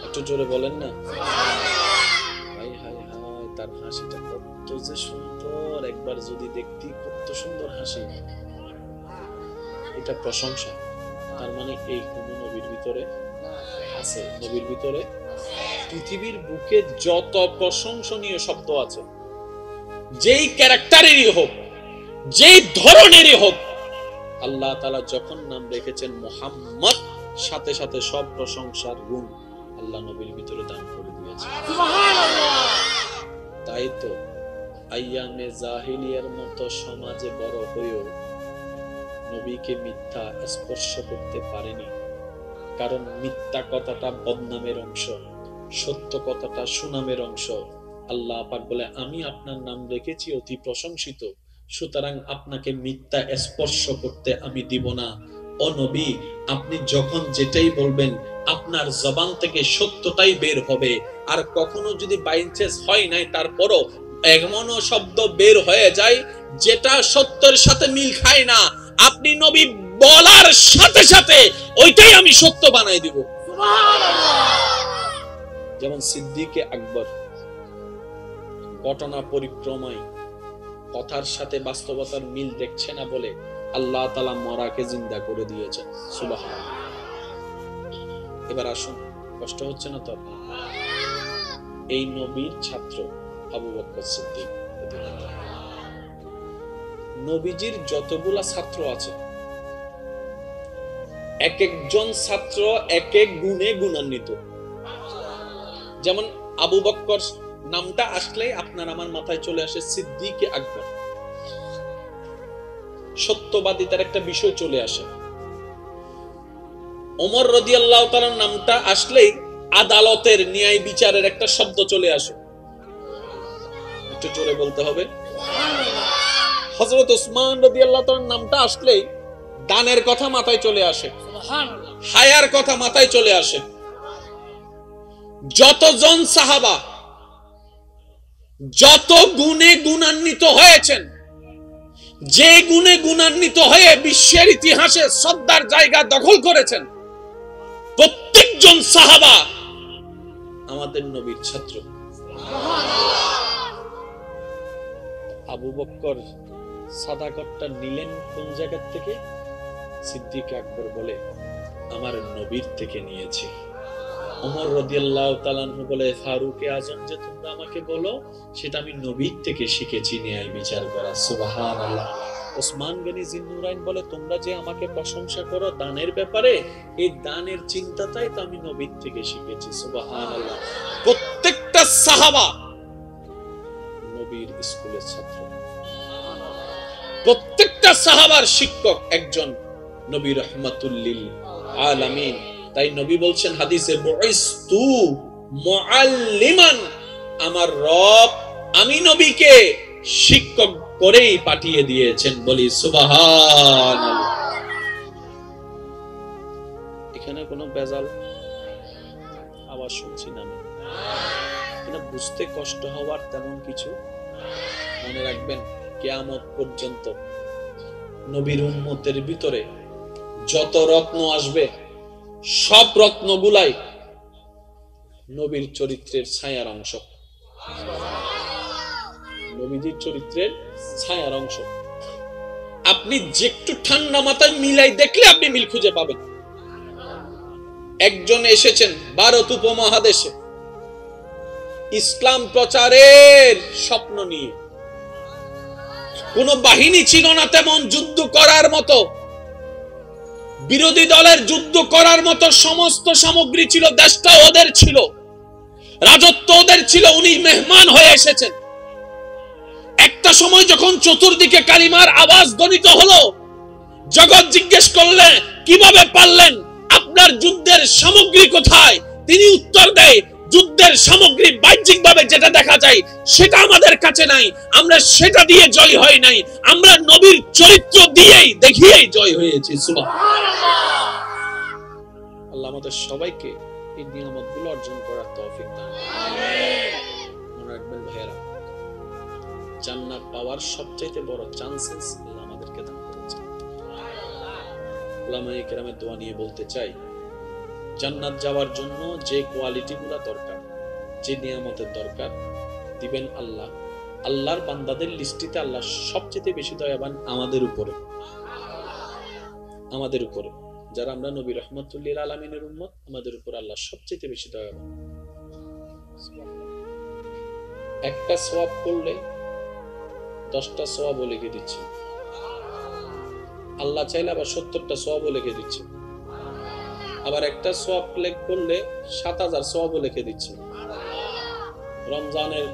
একটু জোরে বলেন না। হাই হাই হাই, তার হাসিটা কত যে সুন্দর, একবার যদি দেখতি কত সুন্দর হাসি, এটা প্রশংসা। তার মানে এই কোন নবীর ভিতরে আছে, নবীর ভিতরে। পৃথিবীর বুকে যত প্রশংসনীয় শব্দ আছে, যেই ক্যারেক্টারেরই হোক, যেই ধরনেরই হোক, আল্লাহ তাআলা যখন নাম রেখেছেন মুহাম্মদ, সাথে সাথে সব প্রশংসার গুণ আল্লাহ নবীর ভিতরে দান করে দিয়েছেন। সুবহানাল্লাহ। তাই তো আইয়ামে জাহিলিয়ার মতো সমাজে বড় হয়েও নবীকে মিথ্যা স্পর্শ করতে পারেনি, কারণ মিথ্যা কথাটা বদনামের অংশ, সত্য কথাটা সুনামের অংশ। আল্লাহ পাক বলে, আমি আপনার নাম রেখেছি অতি প্রশংসিত, সুতরাং আপনাকে মিথ্যা স্পর্শ করতে আমি দিব না। ও নবী, আপনি যখন যেটাই বলবেন আপনার জবান থেকে সত্যটাই বের হবে। আর কখনো যদি বাই চান্স হয় নাই, তারপরও এমনও শব্দ বের হয়ে যায় যেটা সত্যের সাথে মিল খায় না, আপনি নবী বলার সাথে সাথে ওইটাই আমি সত্য বানাই দিব। যেমন সিদ্দিকে আকবর ঘটনা পরিক্রমায় কথার সাথে বাস্তবতার মিল দেখছে না বলে আল্লাহ তাআলা মরাকে জিন্দা করে দিয়েছেন। সুবহানাল্লাহ। এবার আসুন, কষ্ট হচ্ছে না তো? এই নবীর ছাত্র আবু বকর সিদ্দিক। নবীজির যতগুলা ছাত্র আছে, এক একজন ছাত্র এক এক গুণে গুণান্বিত। যেমন আবু বকর নামটা আসলে আপনার আমার মাথায় চলে আসে সিদ্দিকে আকবর, সত্যবাদিতার একটা বিষয় চলে আসে। ওমর রাদিয়াল্লাহু তাআলার নামটা আসলেই আদালতের ন্যায় বিচারের একটা শব্দ চলে আসে। একটু জোরে বলতে হবে। হযরত ওসমান রাদিয়াল্লাহু তাআলার নামটা আসলেই দানের কথা মাথায় চলে আসে, হায়ার কথা মাথায় চলে আসে। যতজন সাহাবা যত গুণে গুণান্বিত হয়েছেন, যে গুণে গুণান্বিত হয়ে বিশ্বের ইতিহাসে শ্রদ্ধার জায়গা দখল করেছেন, প্রত্যেকজন সাহাবা আমাদের নবীর ছাত্র। আবু বকর সাদাকতটা নিলেন কোন জায়গা থেকে? সিদ্দিক আকবর বলে, আমার নবীর থেকে নিয়েছি। ওমর রাদিয়াল্লাহু তাআলা আনহু বলে, ফারুকে আজম যে তোমরা আমাকে বলো, সেটা আমি নবীর থেকে শিখেছি ন্যায় বিচার করা। সুবহানাল্লাহ। ওসমান গনি জিন্নুরাইন বলে, তোমরা যে আমাকে প্রশংসা করো দানের ব্যাপারে, এই দানের চিন্তাটাই তো আমি নবীর থেকে শিখেছি। সুবহানাল্লাহ। প্রত্যেকটা সাহাবা নবীর স্কুলের ছাত্র, প্রত্যেকটা সাহাবার শিক্ষক একজন নবী রাহমাতুল লিল আলামিন। তাই নবী বলছেন হাদিসে, বুইস্তু মুআল্লিমান, আমার রব আমি নবীকে শিক্ষক করেই পাঠিয়ে দিয়েছেন। বলি সুবহানাল্লাহ। এখানে কোনো বেজাল আওয়াজ শুনছি না, এখানে বুঝতে কষ্ট হওয়ার তেমন কিছু। মনে রাখবেন, কিয়ামত পর্যন্ত নবীর উম্মতের ভিতরে যত রত্ন আসবে, সব রত্নগুলাই নবীর চরিত্রের ছায়ার অংশ, নবীজির চরিত্রের ছায়ার অংশ। আপনি যে একটু ঠান্ডা মাথায় মিলাই দেখলে আপনি মিল খুঁজে পাবেন। একজন এসেছেন ভারত উপমহাদেশে ইসলাম প্রচারের স্বপ্ন নিয়ে, কোন বাহিনী ছিল না তেমন যুদ্ধ করার মতো, বিরোধী দলের যুদ্ধ করার মতো সমস্ত সামগ্রী ছিল, দেশটা ওদের ছিল, রাজত্ব ওদের ছিল। উনি মেহমান হয়ে এসেছেন। একটা সময় যখন চতুর্দিকে কালিমার আওয়াজ ধ্বনিত হলো, জগৎ জিজ্ঞেস করলে কিভাবে পারলেন, আপনার যুদ্ধের সামগ্রী কোথায়? তিনি উত্তর দেয়, যুদ্ধের সামগ্রী বাহ্যিকভাবে যেটা দেখা যায় সেটা আমাদের কাছে নাই, আমরা সেটা দিয়ে জয় হয় নাই, আমরা নবীর চরিত্র দিয়েই দেখিয়েই জয় হয়েছি। সুবহানাল্লাহ। আল্লাহ আমাদের সবাইকে এই নিয়ামতগুলো অর্জন করার তৌফিক দান করুন। আমিন। মনে রাখবেন ভাইয়েরা, জান্নাত পাওয়ার সবচেয়ে বড় চান্সেস আল্লাহ আমাদেরকে দান করেছেন। উলামায়ে কেরামের দোয়া নিয়ে বলতে চাই, জান্নাত যাওয়ার জন্য যে কোয়ালিটিগুলো দরকার, যে নিয়ামতের দরকার দিবেন আল্লাহ। আল্লাহর বান্দাদের লিস্টিতে আল্লাহ সবচেয়ে বেশি দয়াবান আমাদের উপরে, আমাদের উপরে যারা আমরা নবী রাহমাতুল্লিল আলামিনের উম্মত, আমাদের উপর আল্লাহ সবচেয়ে বেশি দয়াবান। একটা সওয়াব করলে 10টা সওয়াবও লিখে দিচ্ছে, আল্লাহ চাইলে আবার 70টা সওয়াবও লিখে দিচ্ছে, আবার একটা সওয়াব ক্লিক করলে 7000 সওয়াবও লিখে দিচ্ছে। রমজানের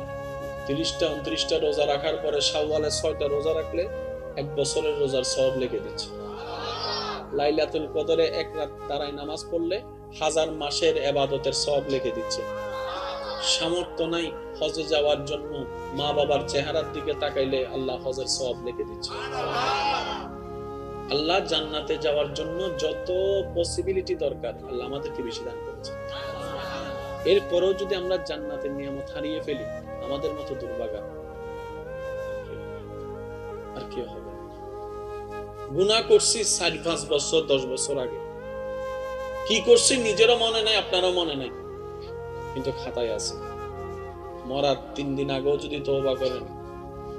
30টা 29টা রোজা রাখার পরে শাওয়ালে 6টা রোজা রাখলে 1 বছরের রোজার সওয়াব লিখে দিচ্ছে। লাইলাতুল কদরে 1 রাত দাঁড়ায় নামাজ পড়লে 1000 মাসের ইবাদতের সওয়াব লিখে দিচ্ছে। সামর্থ্য নাই হজে যাওয়ার জন্য, মা বাবার চেহারার দিকে তাকাইলে আল্লাহ হজের সওয়াব লিখে দিচ্ছে। আল্লাহ জান্নাতে যাওয়ার জন্য যত পসিবিলিটি দরকার আল্লাহ আমাদেরকে বেশি দান করেছে। এরপরেও যদি আমরা জান্নাতের নিয়ামত হারিয়ে ফেলি, আমাদের মতো দুর্ভাগা আর কি হবে? গুনাহ করছি 4-5 বছর 10 বছর আগে, কি করছি নিজেরও মনে নাই, আপনারও মনে নাই, কিন্তু খাতায় আছে। মরার 3 দিন আগেও যদি তওবা করেন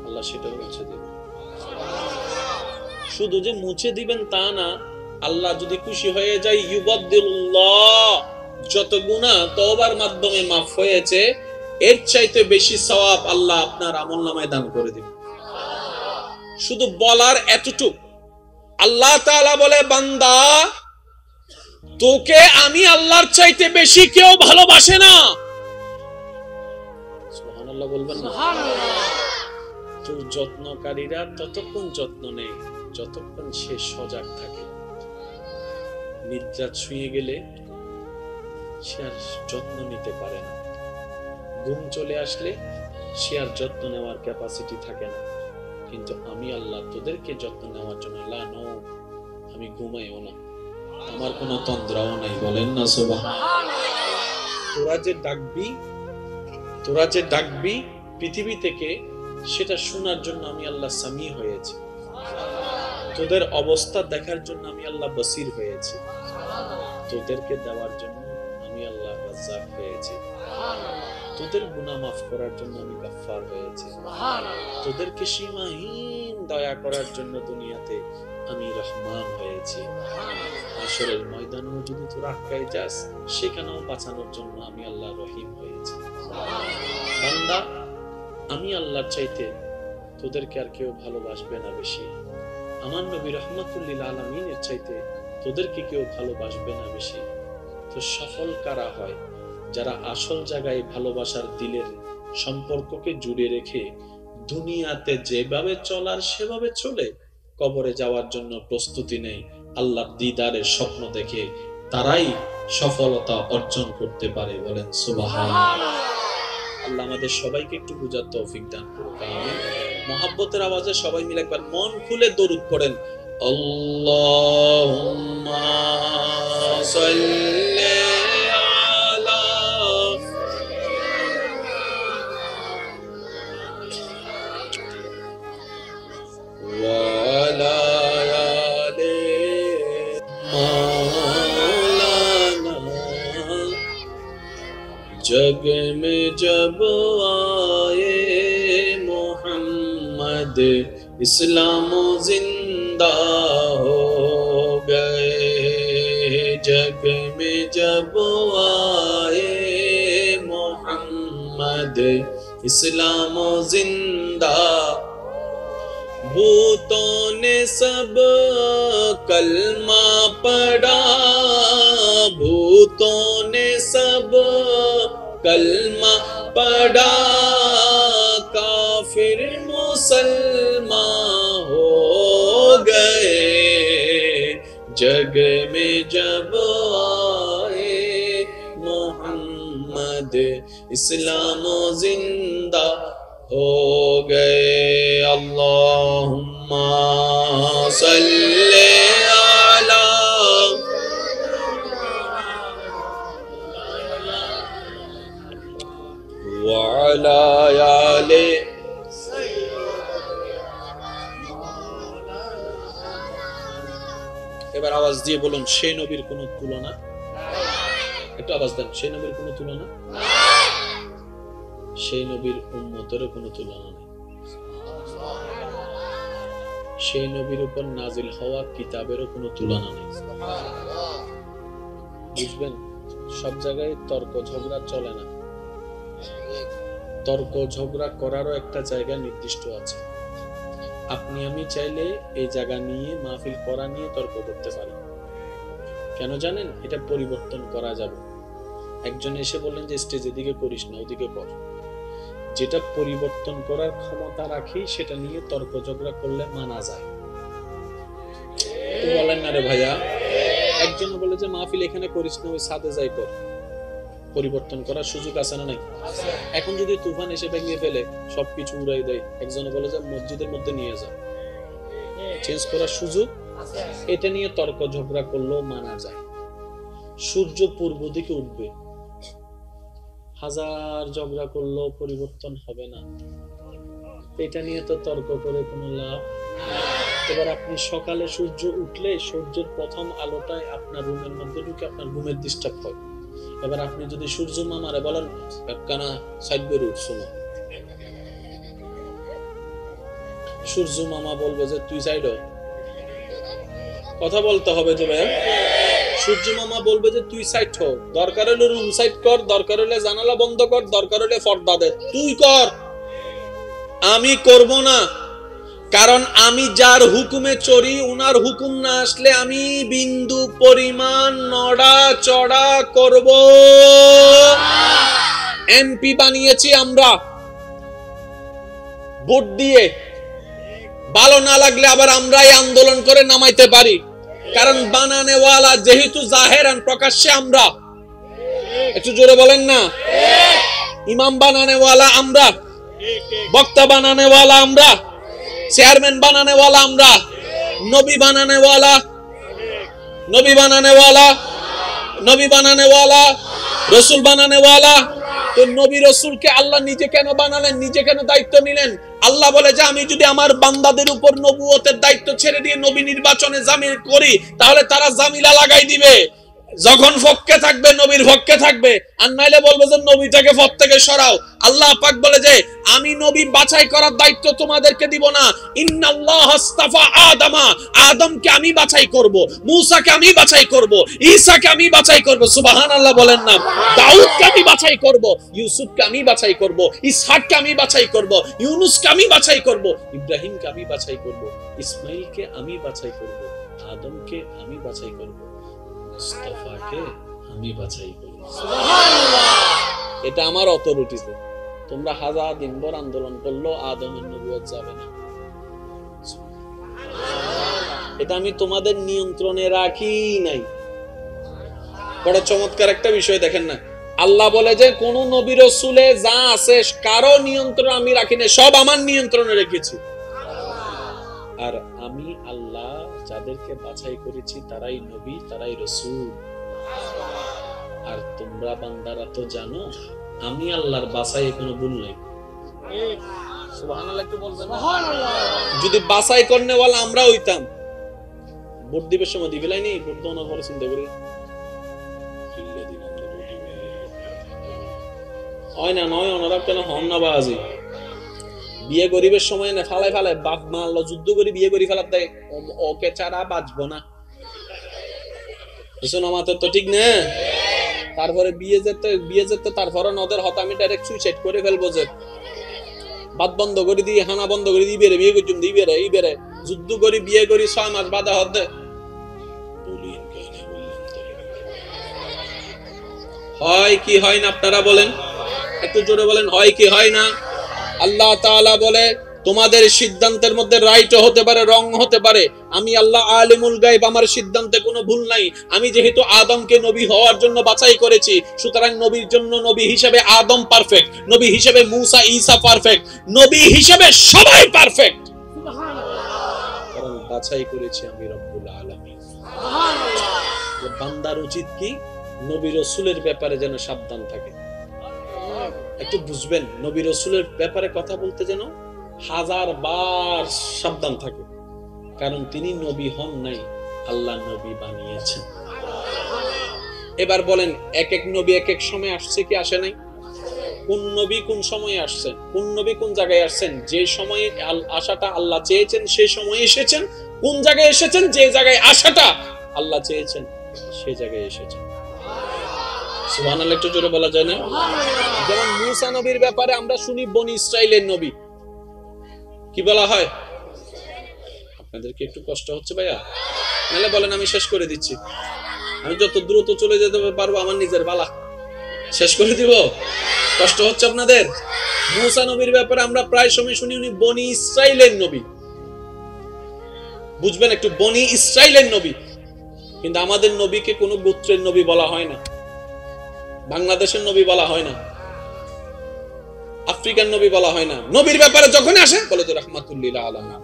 আল্লাহ সেটাও মুছে দিবেন। শুধু যে মুছে দিবেন তা না, আল্লাহ যদি খুশি হয়ে যায় ইউবাদদিলুল্লাহ, যত গুনাহ তওবার মাধ্যমে মাফ হয়েছে এর চাইতে বেশি সওয়াব আল্লাহ আপনার আমলনামায় দান করে দিবেন। শুধু বলার এতটুক, আল্লাহ তাআলা বলে, বান্দা তোকে আমি আল্লাহর চাইতে বেশি কেউ ভালোবাসে না। সুবহানাল্লাহ বলবেন না? সুবহানাল্লাহ। তোর যত্নকারীরা ততক্ষণ যত্ন নেয় যতক্ষণ সে সজাগ থাকে। নিদ্রা ছুঁয়ে গেলে সে আর যত্ন নিতে পারে না, ঘুম চলে আসলে সে আর যত্ন নেওয়ার ক্যাপাসিটি থাকে না। কিন্তু আমি আল্লাহ তোদেরকে যত্ন নেওয়ার জন্য, লা নও, আমি ঘুমাইও না, আমার কোনো তন্দ্রাও নাই। বলেন না সুবহানাল্লাহ। তোরা যে ডাকবি পৃথিবী থেকে, সেটা শোনার জন্য আমি আল্লাহ সামি হয়েছি। তোদের অবস্থা দেখার জন্য আমি আল্লাহ বসির হয়েছি। তোদেরকে দেওয়ার জন্য আমি আল্লাহ রাজ্জাক হয়েছি। তোদের গুনাহ মাফ করার জন্য আমি গাফফার হয়েছি। তোদেরকে সীমাহীন দয়া করার জন্য দুনিয়াতে আমি রহমান হয়েছি। হাশরের ময়দানেও যদি তোরা আটকায় যাস, সেখানেও বাঁচানোর জন্য আমি আল্লাহ রহিম হয়েছি। বান্দা, আমি আল্লাহর চাইতে তোদেরকে আর কেউ ভালোবাসবে না বেশি। আমার নবী রাহমাতুল্লিল আলামিনের চাইতে তোদেরকে কেউ ভালোবাসবে না বেশি। তো সফল কারা হয়? যারা আসল জায়গায় ভালোবাসার দিলের সম্পর্ককে জুড়ে রেখে দুনিয়াতে যেভাবে চলার সেভাবে চলে, কবরে যাওয়ার জন্য প্রস্তুতি নেই, আল্লাহর দিদারের স্বপ্ন দেখে, তারাই সফলতা অর্জন করতে পারে। বলেন সুবহানাল্লাহ। আল্লাহ আমাদের সবাইকে একটু বুঝার তৌফিক দান করুন। আমিন। মহব্বতের আওয়াজে সবাই মিলে একবার মন খুলে দরুদ পড়েন। আল্লাহুম্মা সাল্লি আলা ওয়া আলা আলি মাওলানা। जग में जब आए मोहम्मद, इस्लाम जिंदा हो गए। जग में जब आए मोहम्मद, इस्लाम जिंदा। भूतों ने सब कलमा पढ़ा, भूतों ने सब कलमा पढ़ा। काफिर मुसलमान हो गए। जग में जब आए मोहम्मद, दे, इस्लाम जिंदा हो गए। अल्लाहुम्मा सल्ले अला व अला आले। এবার আওয়াজ দিয়ে বলুন, সেই নবীর কোনো তুলনা? একটু আওয়াজ দেন, সেই নবীর কোনো তুলনা? সেই নবীর উম্মতেরও কোনো তুলনা নেই। সেই নবীর উপর নাজিল হওয়া কিতাবেরও কোনো তুলনা নেই। বুঝবেন, সব জায়গায় তর্ক ঝগড়া চলে না। তর্ক ঝগড়া করারও একটা জায়গা নির্দিষ্ট আছে। আপনি আমি চাইলে এই জায়গা নিয়ে, মাহফিল করা নিয়ে তর্ক করতে পারি। কেন জানেন? এটা পরিবর্তন করা যাবে। একজন এসে বললেন যে স্টেজের দিকে করিস না, ওদিকে কর। যেটা পরিবর্তন করার ক্ষমতা রাখি সেটা নিয়ে তর্ক ঝগড়া করলে মানা যায়। বলেন না রে ভাইয়া? একজন বলে যে মাহফিল এখানে করিস না, ওই ছাদে যাই কর। পরিবর্তন করার সুযোগ আছে না নাই? এখন যদি তুফান এসে ভেঙে ফেলে, সবকিছু উড়াই দেয়, একজন বলে যে মসজিদের মধ্যে নিয়ে যা, চেঞ্জ করার সুযোগ। এটা নিয়ে তর্ক ঝগড়া করলেও মানা যায়। সূর্য পূর্ব দিকে উঠবে, হাজার ঝগড়া করলেও পরিবর্তন হবে না। এটা নিয়ে তো তর্ক করে কোনো লাভ। এবার আপনি সকালে সূর্য উঠলে সূর্যের প্রথম আলোটায় আপনার রুমের মধ্যে ঢুকে আপনার ঘুমের ডিস্টার্ব হয়। এবার আপনি যদি সূর্য মামারে বলেন একখানা সাইড বের উঠছো না, সূর্য মামা বলবে যে তুই সাইড হ। কথা বলতে হবে যে ভাই, সূর্য মামা বলবে যে তুই সাইড হ। দরকার হলে রুম সাইড কর, দরকার হলে জানালা বন্ধ কর, দরকার হলে পর্দা দে, তুই কর, আমি করব না। কারণ আমি যার হুকুমে চলি, উনার হুকুম না আসলে আমি বিন্দু পরিমাণ নড়া চড়া করব। এমপি বানিয়েছি আমরা ভোট দিয়ে, ভালো না লাগলে আবার আমরাই আন্দোলন করে নামাইতে পারি। কারণ বানানেওয়ালা যেহেতু জাহেরান, প্রকাশ্যে আমরা। একটু জোরে বলেন না? ইমাম বানানেওয়ালা আমরা, বক্তা বানানেওয়ালা আমরা, চেয়ারম্যান বানানেওয়ালা আমরা, নবী বানানেওয়ালা, নবী বানানেওয়ালা, নবী বানানেওয়ালা, রসুল বানানেওয়ালা। তো নবী রসুলকে আল্লাহ নিজে কেন বানালেন? নিজে কেন দায়িত্ব নিলেন? আল্লাহ বলে যে আমি যদি আমার বান্দাদের উপর নবুয়তের দায়িত্ব ছেড়ে দিয়ে নবী নির্বাচনে জামিল করি, তাহলে তারা জামিলা লাগাই দিবে। যখন পক্ষে থাকবে নবীর পক্ষে থাকবে, আর নাইলে বলবে যে নবীটাকে পথ থেকে সরাও। আল্লাহ পাক বলে যে আমি নবী বাছাই করার দায়িত্ব তোমাদেরকে দিব না। ইন্নাল্লাহ আস্তাফা আদামা, আদমকে আমি বাছাই করব, মূসাকে আমি বাছাই করব, ঈসাকে আমি বাছাই করব। সুবহানাল্লাহ বলেন না? দাউদকে আমি বাছাই করব, ইউসুফকে আমি বাছাই করব, ইসহাককে আমি বাছাই করব, ইউনুসকে আমি বাছাই করব, ইব্রাহিমকে আমি বাছাই করব, ইসমাইলকে আমি বাছাই করব, আদমকে আমি বাছাই করব, মুস্তাফাকে আমি বাছাই করব। সুবহানাল্লাহ। এটা আমার অথরিটিতে। তোমরা হাজার দিনভর আন্দোলন করলো, আদমের নবুয়ত যাবে না। এটা আমি তোমাদের নিয়ন্ত্রণে রাখি নাই। বড় চমৎকার একটা বিষয় দেখেন না, আল্লাহ বলে যে কোন নবী রাসূলে যা আছে কারো নিয়ন্ত্রণ আমি রাখি না, সব আমার নিয়ন্ত্রণে রেখেছি। আর আমি আল্লাহ যাদেরকে বাছাই করেছি তারাই নবী, তারাই রাসূল। আর তোমরা বান্দারা তো জানো আমি আল্লাহর বাছাই কোনো ভুল নাই। সুবহানাল্লাহ একটু বলবেন? সুবহানাল্লাহ। যদি বাছাই করনেওয়ালা আমরা হইতাম, ভোট দিবের সময় দিবেলাই নেই, ভোট দেওয়ার পরে চিন্তা করি হয় না, নয় ওনারা কেন হন না বাজি। বিয়ে গরিবের সময় না ফালাই ফালাই বাপ মারলো, যুদ্ধ করে বিয়ে করি ফেলার দেয়, ওকে ছাড়া বাঁচবো না। আমাদের তো ঠিক না। তারপরে বিয়ে যেতে তারপরে নদের হত আমি ডাইরেক্ট সুইসাইড করে ফেলবো, যে বাদ বন্ধ করে দিয়ে, হানা বন্ধ করে দিয়ে বেড়ে বিয়ে করছুম দিয়ে বেড়ে এই বেড়ে যুদ্ধ করি বিয়ে করি 6 মাস বাধা হতে হয় কি হয় না? আপনারা বলেন, একটু জোরে বলেন, হয় কি হয় না? আল্লাহ তাআলা বলে তোমাদের সিদ্ধান্তের মধ্যে রাইট হতে পারে, রং হতে পারে। আমি আল্লাহ আলিমুল গায়ব, আমার সিদ্ধান্তে কোনো ভুল নাই। আমি যেহেতু আদমকে নবী হওয়ার জন্য বাছাই করেছি, সুতরাং নবীর জন্য নবী হিসেবে আদম পারফেক্ট, নবী হিসেবে মুসা ঈসা পারফেক্ট, নবী হিসেবে সবাই পারফেক্ট, কারণ বাছাই করেছি আমি রব্বুল আলামিন। সুবহানাল্লাহ। বান্দার উচিত কি? নবী রাসূলের ব্যাপারে যেন সাবধান থাকে। একটু বুঝবেন, নবী রাসূলের ব্যাপারে কথা বলতে যেন হাজার বার সাবধান থাকে, কারণ তিনি নবী হন নাই, আল্লাহ নবী বানিয়েছেন। এবার বলেন, এক এক নবী এক এক সময় আসছে কি আসে নাই? কোন নবী কোন সময়ে আসছেন, কোন নবী কোন জায়গায় আসছেন? যে সময়ে আসাটা আল্লাহ চেয়েছেন সে সময়ে এসেছেন। কোন জায়গায় এসেছেন? যে জায়গায় আসাটা আল্লাহ চেয়েছেন সে জায়গায় এসেছেন। সুবহানাল্লাহ, একটু জোরে বলা যায় না? যেমন মুসা নবীর ব্যাপারে আমরা শুনি বনি ইসরাইলের নবী, কি বলা হয়? আপনাদের কি একটু কষ্ট হচ্ছে ভাইয়া? নাহলে বলেন আমি শেষ করে দিচ্ছি। আমি যত দ্রুত চলে যেতে পারবো আমার নিজের বালা, শেষ করে দিব। কষ্ট হচ্ছে আপনাদের? মুসা নবীর ব্যাপারে আমরা প্রায় সময় শুনি উনি বনি ইসরাইলের নবী। বুঝবেন একটু, বনি ইসরাইলের নবী। কিন্তু আমাদের নবীকে কোনো গোত্রের নবী বলা হয় না, বাংলাদেশের নবী বলা হয় না, আফ্রিকান নবী বলা হয় না। নবীর ব্যাপারে যখন আসে বলে যে রাহমাতুল লিল আলামিন,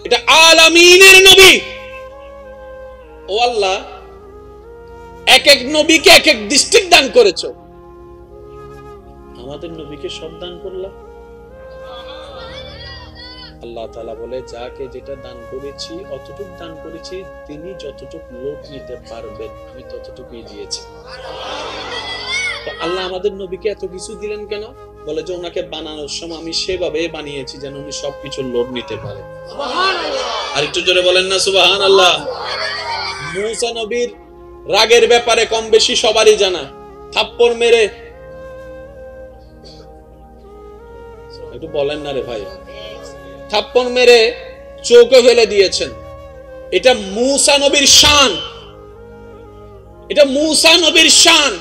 এটা আলামিনের নবী। ও আল্লাহ, এক এক নবীকে এক এক ডিস্ট্রিক্ট দান করেছো, আমাদের নবীকে সব দান করলাম। আল্লাহ তাআলা বলে যাকে যেটা দান করেছি অতটুকু দান করেছি, তিনি যতটুকু লোড নিতে পারবেন আমি ততটুকুই দিয়েছি। তো আল্লাহ আমাদের নবীকে এত কিছু দিলেন কেন? বলে যে ওনাকে বানানোর সময় আমি সেভাবে বানিয়েছি যেন উনি সবকিছু লোড নিতে পারে। সুবহানাল্লাহ। আর একটু জোরে বলেন না সুবহানাল্লাহ। মুসা নবীর রাগের ব্যাপারে কম বেশি সবারই জানা। থাপ্পড় মেরে, একটু বলেন না রে ভাই, থাপ্পড় মেরে চৌকে ফেলে দিয়েছেন। এটা মুসা নবীর শান, এটা মুসা নবীর শান।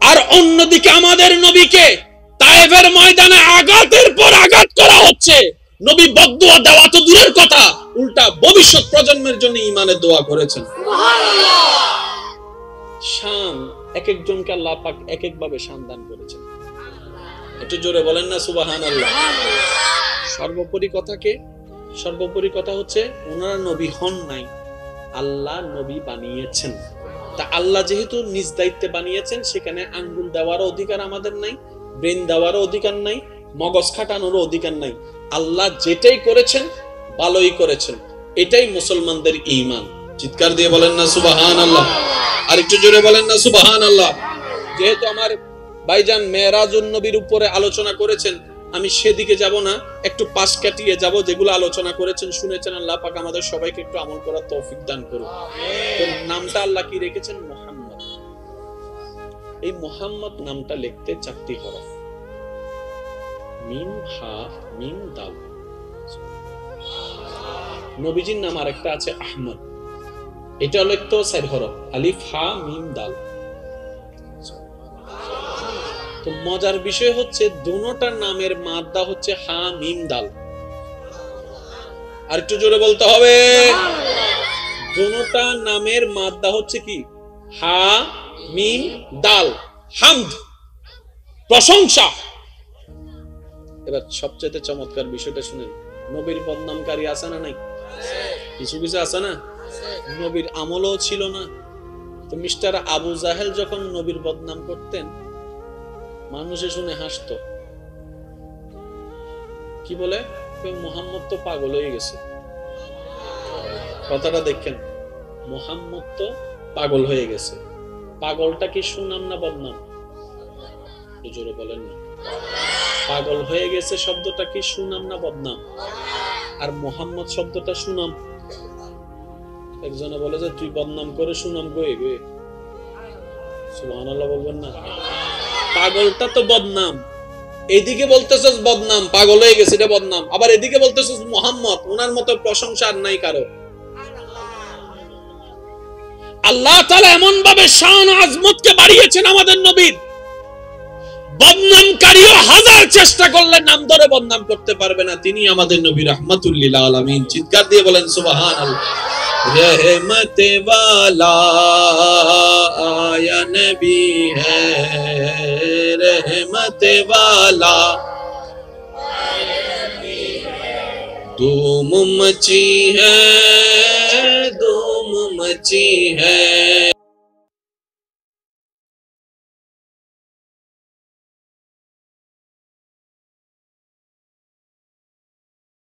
আর অন্যদিকে আমাদের নবীকে তায়েফের ময়দানে আঘাতের পর আঘাত করা হচ্ছে। নবী বদদুয়া দেওয়া তো দূরের কথা, উল্টা ভবিষ্যৎ প্রজন্মের জন্য ঈমানের দোয়া করেছেন। সুবহানাল্লাহ। শান এক একজনকে আল্লাহ পাক এক এক ভাবে শান দান করেছেন। একটু জোরে বলেন না সুবহানাল্লাহ। সর্বোপরি কথা হচ্ছে ওনারা নবী হন নাই, আল্লাহ নবী বানিয়েছেন। তা আল্লাহ যেহেতু নিজ দায়িত্বে বানিয়েছেন, সেখানে আঙ্গুল দেওয়ারও অধিকার আমাদের নাই, ব্রেন দেওয়ারও অধিকার নাই, মগজ খাটানোরও অধিকার নাই। আল্লাহ যেটাই করেছেন ভালোই করেছেন, এটাই মুসলমানদের ঈমান। চিৎকার দিয়ে বলেন না সুবহানাল্লাহ। আর একটু জোরে বলেন না সুবহানাল্লাহ। যেহেতু আমার ভাইজান মেরাজুন নবীর উপরে আলোচনা করেছেন, আমি সেদিকে যাব না, একটু পাশ কাটিয়ে যাব। যেগুলো আলোচনা করেছেন শুনেছেন, আল্লাহ পাক আমাদের সবাইকে একটু আমল করার তৌফিক দান করুন। তো নামটা আল্লাহ কি রেখেছেন? মুহাম্মদ। এই মুহাম্মদ নামটা লিখতে 4টি হরফ, মিম হা মিম দাল। নবীজির নাম আরেকটা আছে আহমদ, এটা লিখতেও 4 হরফ, আলিফ হা মিম দাল। তো মজার বিষয় হচ্ছে দুটোটা নামের মাদ্দা হচ্ছে হা মিম দাল। আর একটু জোরে বলতে হবে, দুটোটা নামের মাদ্দা হচ্ছে কি? হা মিম দাল। হামদ, প্রশংসা। এবার সবচেয়ে চমৎকার বিষয়টা শুনেন, নবীর বদনামকারী আছে না নাই? কিছু কিছু আছে না? নবীর আমলও ছিল না। তো মিস্টার আবু জাহেল যখন নবীর বদনাম করতেন, মানুষে শুনে হাসতো। কি বলে? মুহাম্মদ তো পাগল হয়ে গেছে। কথাটা দেখেন, মুহাম্মদ তো পাগল হয়ে গেছে। পাগলটা কি সুনাম না বদনাম? জোরে বলেন না। পাগল হয়ে গেছে শব্দটা কি সুনাম না বদনাম? আর মুহাম্মদ শব্দটা সুনাম। একজনে বলে যে তুই বদনাম করে সুনাম গয়ে গে, সুবহানাল্লাহ বলবেন না? পাগলটা তো বদনাম, এদিকে বলতেছস বদনাম, পাগল হয়ে গেছে এটা বদনাম, আবার এদিকে বলতেছস মুহাম্মদ, ওনার মতো প্রশংসা আর নাই কারো। আল্লাহ তাআলা এমন ভাবে শান আজমতকে বাড়িয়েছেন আমাদের নবীর, বদনামকারীও হাজার চেষ্টা করলে নাম ধরে বদনাম করতে পারবে না। তিনি আমাদের নবী রাহমাতুল লিল আলামিন। চিৎকার দিয়ে বলেন সুবহানাল্লাহ। रहमत वाला आया नबी है, रहमत वाला धूम मची है, धूम मची है।